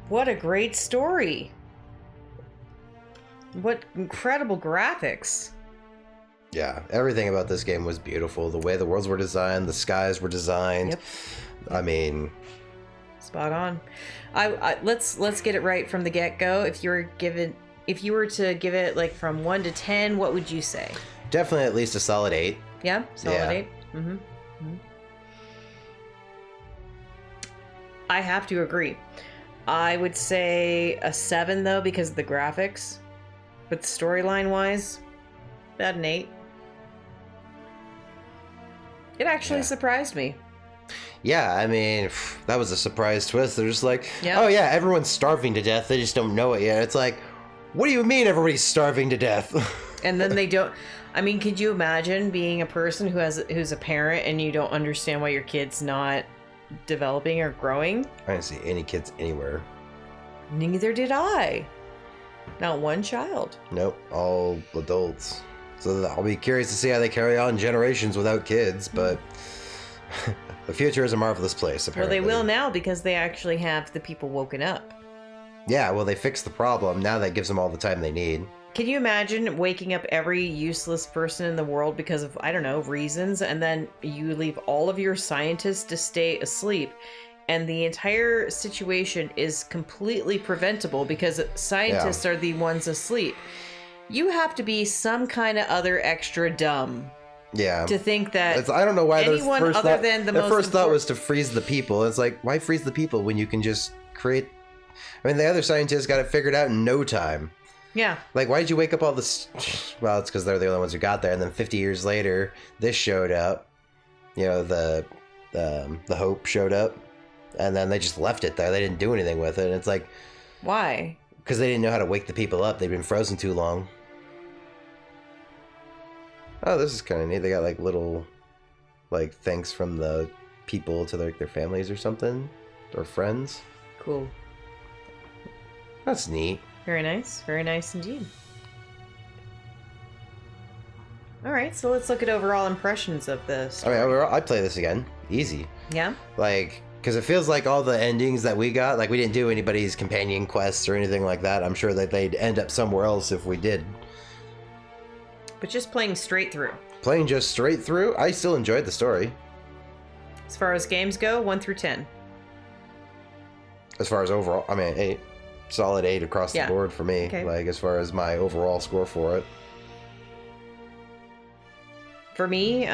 What a great story. What incredible graphics. Yeah, everything about this game was beautiful. The way the worlds were designed, the skies were designed. Yep. I mean, spot on. Let's get it right from the get-go. If you were to give it like from 1 to 10, what would you say? Definitely at least a solid 8. Yeah, solid 8. I have to agree. I would say a 7 though, because of the graphics. But storyline wise, about an 8. It actually surprised me. Yeah, I mean, that was a surprise twist. They're just like, oh yeah, everyone's starving to death. They just don't know it yet. It's like, what do you mean everybody's starving to death? And then they don't. I mean, could you imagine being a person who's a parent and you don't understand why your kid's not developing or growing? I didn't see any kids anywhere. Neither did I. Not one child. Nope, all adults. So I'll be curious to see how they carry on generations without kids, but the future is a marvelous place, apparently. Well, they will now because they actually have the people woken up. Yeah, well, they fixed the problem. Now that gives them all the time they need. Can you imagine waking up every useless person in the world because of, I don't know, reasons, and then you leave all of your scientists to stay asleep, and the entire situation is completely preventable because scientists are the ones asleep? You have to be some kind of other extra dumb. Yeah. To think that I don't know why anyone first other thought, than the their most first thought was to freeze the people. It's like, why freeze the people when you can just create... I mean, the other scientists got it figured out in no time. Yeah. Like, why did you wake up all this... Well, it's because they're the only ones who got there, and then 50 years later, this showed up. You know, the Hope showed up, and then they just left it there. They didn't do anything with it, and it's like... Why? Because they didn't know how to wake the people up. They'd been frozen too long. Oh, this is kind of neat. They got, like, little, like, thanks from the people to, like, their families or something. Or friends. Cool. That's neat. Very nice. Very nice indeed. Alright, so let's look at overall impressions of this. I mean, I'd play this again. Easy. Yeah? Like, Because it feels like all the endings that we got, like we didn't do anybody's companion quests or anything like that. I'm sure that they'd end up somewhere else if we did. But just playing straight through. Playing just straight through, I still enjoyed the story. As far as games go, 1 through 10. As far as overall, I mean, 8. Solid 8 across the board for me. Okay. Like, as far as my overall score for it. For me,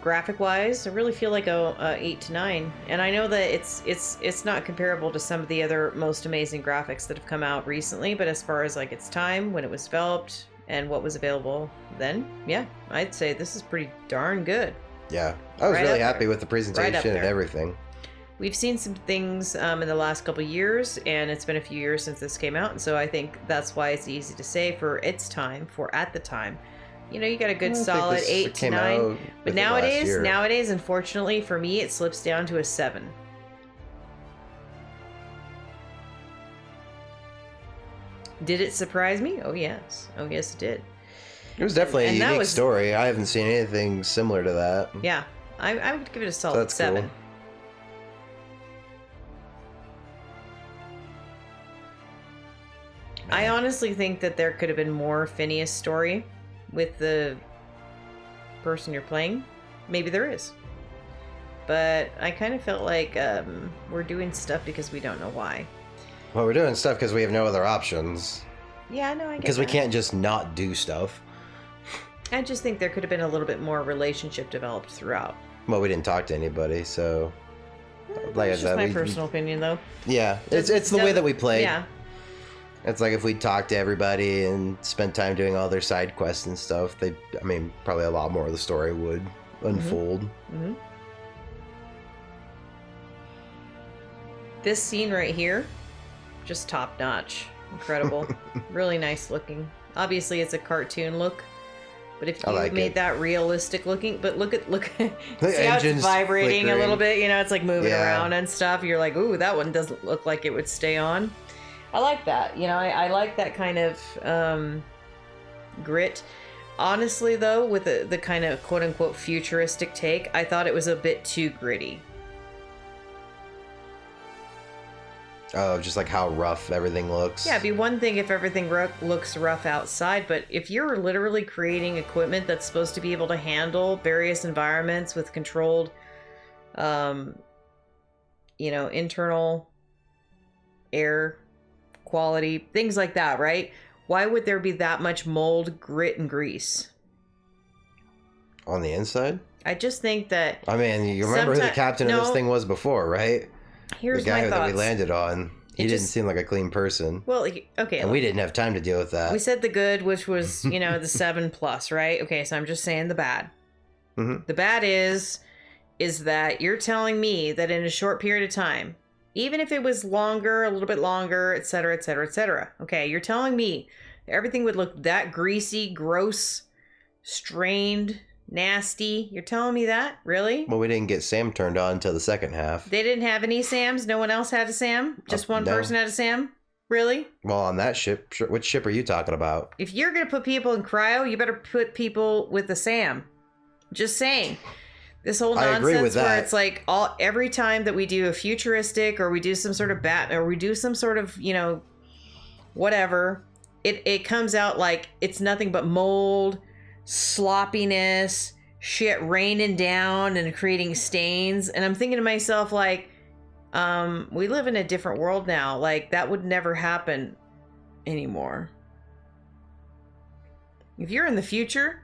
graphic-wise, I really feel like a 8 to 9. And I know that it's not comparable to some of the other most amazing graphics that have come out recently, but as far as like its time, when it was developed, and what was available then, yeah, I'd say this is pretty darn good. Yeah, I was really happy with the presentation and everything. We've seen some things in the last couple years, and it's been a few years since this came out, and so I think that's why it's easy to say for its time, for at the time. You know, you got a good solid 8 to 9. But nowadays, unfortunately, for me, it slips down to a 7. Did it surprise me? Oh, yes. Oh, yes, it did. It was definitely a unique story. I haven't seen anything similar to that. Yeah. I would give it a solid 7. Cool. I honestly think that there could have been more Phineas story with the person you're playing. Maybe there is. But I kind of felt like we're doing stuff because we don't know why. Well, we're doing stuff because we have no other options. Yeah, no, I get Because we can't just not do stuff. I just think there could have been a little bit more relationship developed throughout. Well, we didn't talk to anybody, so... Like That's just my personal opinion, though. Yeah, it's the way that we play. Yeah. It's like if we talked to everybody and spent time doing all their side quests and stuff, probably a lot more of the story would unfold. Mm-hmm. This scene right here, just top notch. Incredible. Really nice looking. Obviously, it's a cartoon look. But if you made that realistic looking, but look at see how it's vibrating flickering a little bit, you know, it's like moving around and stuff. You're like, ooh, that one doesn't look like it would stay on. I like that. You know, I like that kind of grit. Honestly, though, with the kind of quote unquote futuristic take, I thought it was a bit too gritty. Oh, just like how rough everything looks. Yeah, it'd be one thing if everything looks rough outside, but if you're literally creating equipment that's supposed to be able to handle various environments with controlled, internal air quality, things like that, right? Why would there be that much mold, grit, and grease? On the inside? I just think that... I mean, you remember who the captain of this thing was before, right? Here's the guy my thoughts. that we landed on. He didn't seem like a clean person. Well, okay. And we didn't have time to deal with that. We said the good, which was, the 7+, right? Okay, so I'm just saying the bad. Mm-hmm. The bad is that you're telling me that in a short period of time, even if it was longer, a little bit longer, et cetera, et cetera, et cetera. Okay, you're telling me everything would look that greasy, gross, strained, nasty. You're telling me that? Really? Well, we didn't get Sam turned on until the second half. They didn't have any Sams? No one else had a Sam? Just one person had a Sam? Really? Well, on that ship, which ship are you talking about? If you're going to put people in cryo, you better put people with the Sam. Just saying. This whole nonsense where it's like every time that we do a futuristic or we do some sort of or we do some sort of, whatever, it comes out like it's nothing but mold, sloppiness, shit raining down and creating stains. And I'm thinking to myself, like, we live in a different world now. Like, that would never happen anymore. If you're in the future,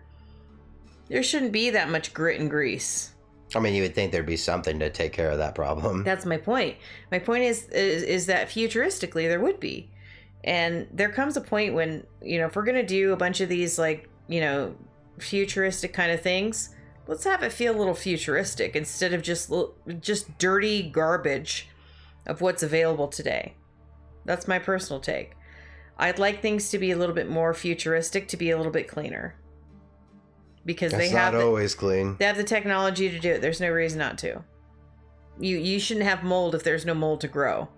there shouldn't be that much grit and grease. I mean, you would think there'd be something to take care of that problem. That's my point. My point is that futuristically there would be. And there comes a point when, if we're going to do a bunch of these, like, futuristic kind of things, let's have it feel a little futuristic instead of just dirty garbage of what's available today. That's my personal take. I'd like things to be a little bit more futuristic, to be a little bit cleaner. Because That's not always clean. They have the technology to do it. There's no reason not to. You shouldn't have mold if there's no mold to grow.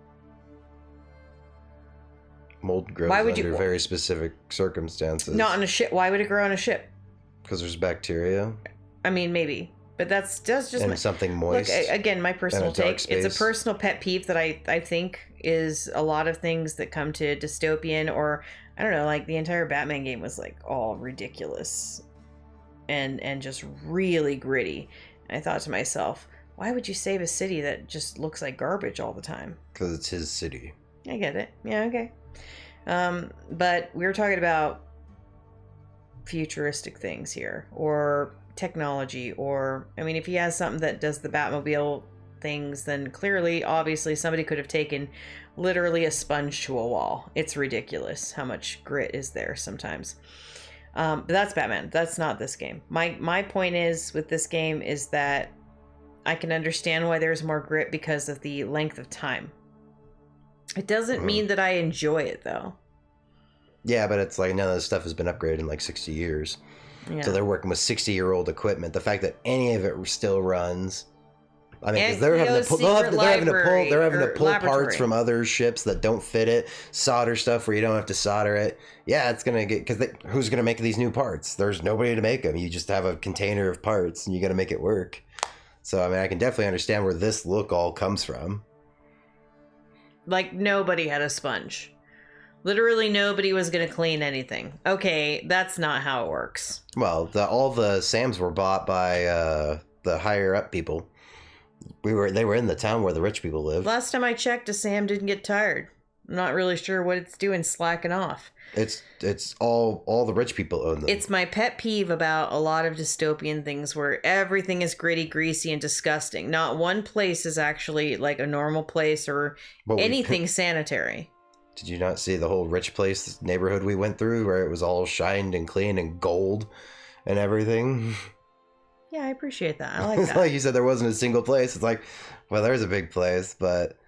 Mold grows under very specific circumstances. Not on a ship. Why would it grow on a ship? Because there's bacteria. I mean, maybe. But that's just And something moist. Look, again, my personal and a dark take. It's a space. personal pet peeve that I think is a lot of things that come to dystopian, or I don't know, like the entire Batman game was like all ridiculous and just really gritty. And I thought to myself, why would you save a city that just looks like garbage all the time? Because it's his city. I get it. Yeah, okay. But we were talking about futuristic things here, or technology, or, I mean, if he has something that does the Batmobile things, then clearly, obviously, somebody could have taken literally a sponge to a wall. It's ridiculous how much grit is there sometimes. But that's Batman. That's not this game. My point is with this game is that I can understand why there's more grit because of the length of time. It doesn't mean that I enjoy it, though. Yeah, but it's like none of this stuff has been upgraded in like 60 years. Yeah. So they're working with 60-year-old equipment. The fact that any of it still runs, I mean, because they're having to pull parts from other ships that don't fit it, solder stuff where you don't have to solder it. Yeah, it's gonna get, because who's gonna make these new parts? There's nobody to make them. You just have a container of parts, and you got to make it work. So I mean, I can definitely understand where this look all comes from. Like nobody had a sponge. Literally nobody was going to clean anything. Okay, that's not how it works. Well, all the SAMs were bought by the higher up people. They were in the town where the rich people live. Last time I checked, a SAM didn't get tired. I'm not really sure what it's doing slacking off. It's all the rich people own them. It's my pet peeve about a lot of dystopian things where everything is gritty, greasy, and disgusting. Not one place is actually like a normal place or anything sanitary. Did you not see the whole rich place neighborhood we went through where it was all shined and clean and gold and everything? Yeah, I appreciate that. I like that. Like you said, there wasn't a single place. It's like, well, there's a big place, but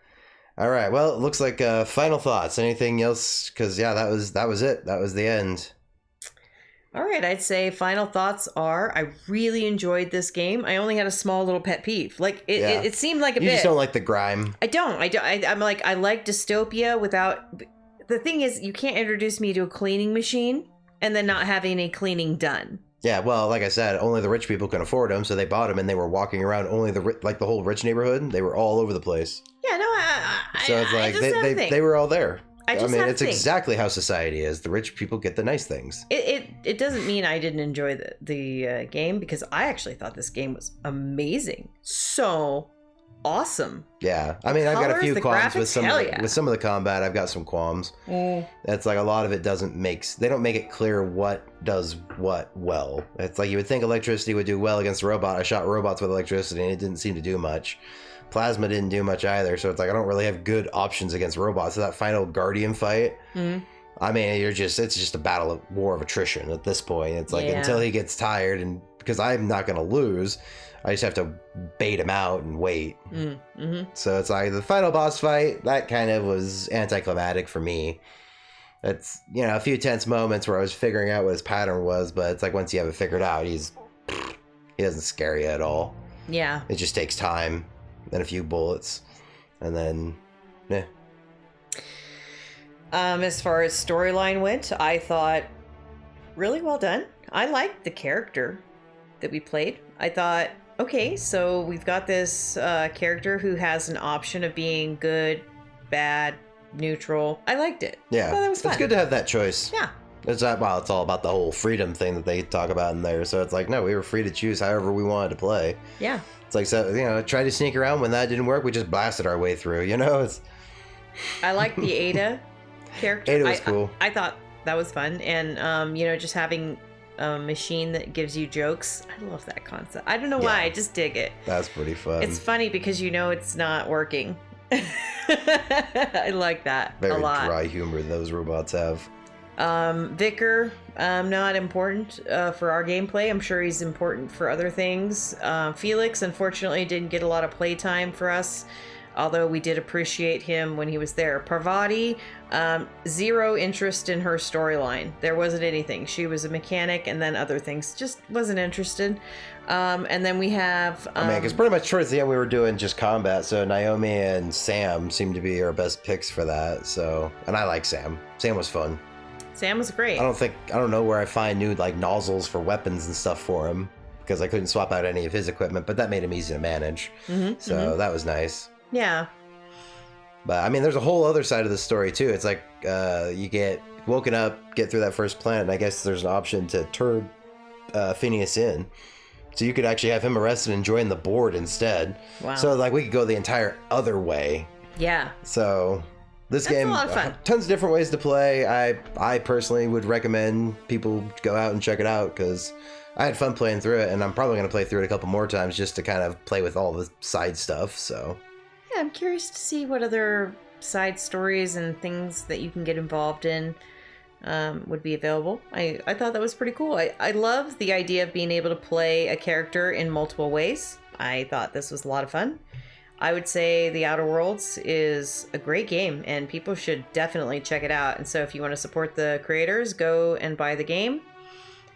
all right. Well, it looks like final thoughts. Anything else? Because yeah, that was it. That was the end. All right, I'd say final thoughts are I really enjoyed this game. I only had a small little pet peeve. Like it seemed like a bit. You just don't like the grime. I don't. I'm like, I like dystopia without. The thing is, you can't introduce me to a cleaning machine and then not having a cleaning done. Yeah, well, like I said, only the rich people can afford them, so they bought them, and they were walking around only the whole rich neighborhood. They were all over the place. Yeah, no, so it's like they were all there. I mean, it's think. exactly how society is. The rich people get the nice things. It doesn't mean I didn't enjoy the game, because I actually thought this game was amazing. So awesome. Yeah, I mean, I've got a few qualms with some of the combat. I've got some qualms. It's like a lot of it they don't make it clear what does what well. It's like you would think electricity would do well against a robot. I shot robots with electricity and it didn't seem to do much. Plasma didn't do much either, so it's like I don't really have good options against robots. So that final Guardian fight, I mean, it's just a battle of war of attrition at this point. It's like until he gets tired, and because I'm not going to lose, I just have to bait him out and wait. So it's like the final boss fight, that kind of was anticlimactic for me. It's, a few tense moments where I was figuring out what his pattern was, but it's like once you have it figured out, he doesn't scare you at all. Yeah. It just takes time and a few bullets, and then, As far as storyline went, I thought really well done. I liked the character that we played. I thought, okay, so we've got this character who has an option of being good, bad, neutral. I liked it. Yeah, I thought that was fun. It's good to have that choice. Yeah. It's all about the whole freedom thing that they talk about in there. So it's like, no, we were free to choose however we wanted to play. Yeah. It's like, so, tried to sneak around. When that didn't work, we just blasted our way through, I like the Ada character. Ada was cool. I thought that was fun. And, just having a machine that gives you jokes. I love that concept. I don't know why. I just dig it. That's pretty fun. It's funny because it's not working. I like that a lot. Very dry humor those robots have. Vicar, not important for our gameplay. I'm sure he's important for other things. Felix, unfortunately, didn't get a lot of playtime for us, although we did appreciate him when he was there. Parvati, zero interest in her storyline. There wasn't anything. She was a mechanic and then other things. Just wasn't interested. And then we have... because pretty much towards the end we were doing just combat, so Naomi and Sam seemed to be our best picks for that. So, and I like Sam. Sam was fun. Sam was great. I don't know where I find new nozzles for weapons and stuff for him. because I couldn't swap out any of his equipment, but that made him easy to manage. So that was nice. Yeah. But I mean, there's a whole other side of the story too. It's like you get woken up, get through that first planet, and I guess there's an option to turn Phineas in. So you could actually have him arrested and join the board instead. Wow. So like we could go the entire other way. Yeah. So this game, a lot of fun. Tons of different ways to play. I personally would recommend people go out and check it out because I had fun playing through it, and I'm probably going to play through it a couple more times just to kind of play with all the side stuff. So yeah, I'm curious to see what other side stories and things that you can get involved in would be available. I thought that was pretty cool. I love the idea of being able to play a character in multiple ways. I thought this was a lot of fun. I would say the Outer Worlds is a great game, and people should definitely check it out. And so if you want to support the creators, go and buy the game.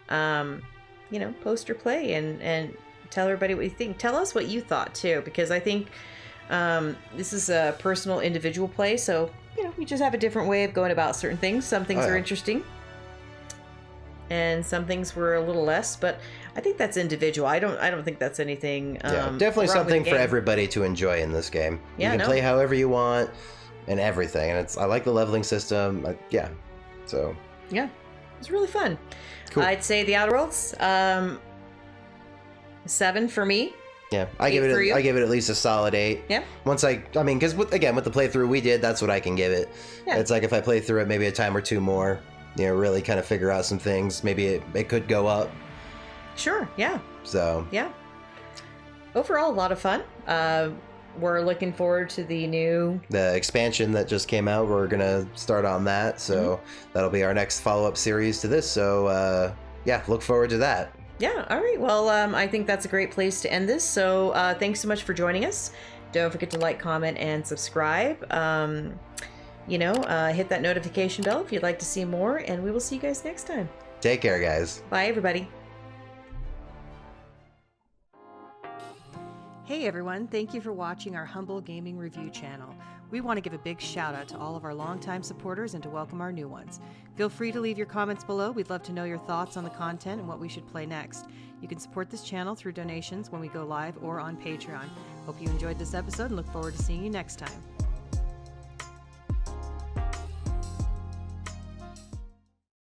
You know, post or play and tell everybody what you think. Tell us what you thought too, because I think this is a personal individual play, so you know, we just have a different way of going about certain things. Some things are interesting and some things were a little less, but I think that's individual. I don't think that's anything definitely wrong something with the for game. everybody to enjoy in this game. Yeah, you can play however you want and everything, and I like the leveling system. So yeah, it's really fun. Cool. I'd say the Outer Worlds 7 for me. Yeah, I give it at least a solid 8. Yeah. Once because with the playthrough we did, that's what I can give it. Yeah. It's like if I play through it maybe a time or two more, you know, really kind of figure out some things, maybe it could go up. Sure, yeah. So yeah. Overall, a lot of fun. We're looking forward to the expansion that just came out. We're gonna start on that, so that'll be our next follow-up series to this. So yeah, look forward to that. Yeah, all right. Well, I think that's a great place to end this. So thanks so much for joining us. Don't forget to like, comment, and subscribe. Hit that notification bell if you'd like to see more, and we will see you guys next time. Take care, guys. Bye, everybody. Hey everyone, thank you for watching our humble gaming review channel. We want to give a big shout out to all of our longtime supporters and to welcome our new ones. Feel free to leave your comments below. We'd love to know your thoughts on the content and what we should play next. You can support this channel through donations when we go live or on Patreon. Hope you enjoyed this episode and look forward to seeing you next time.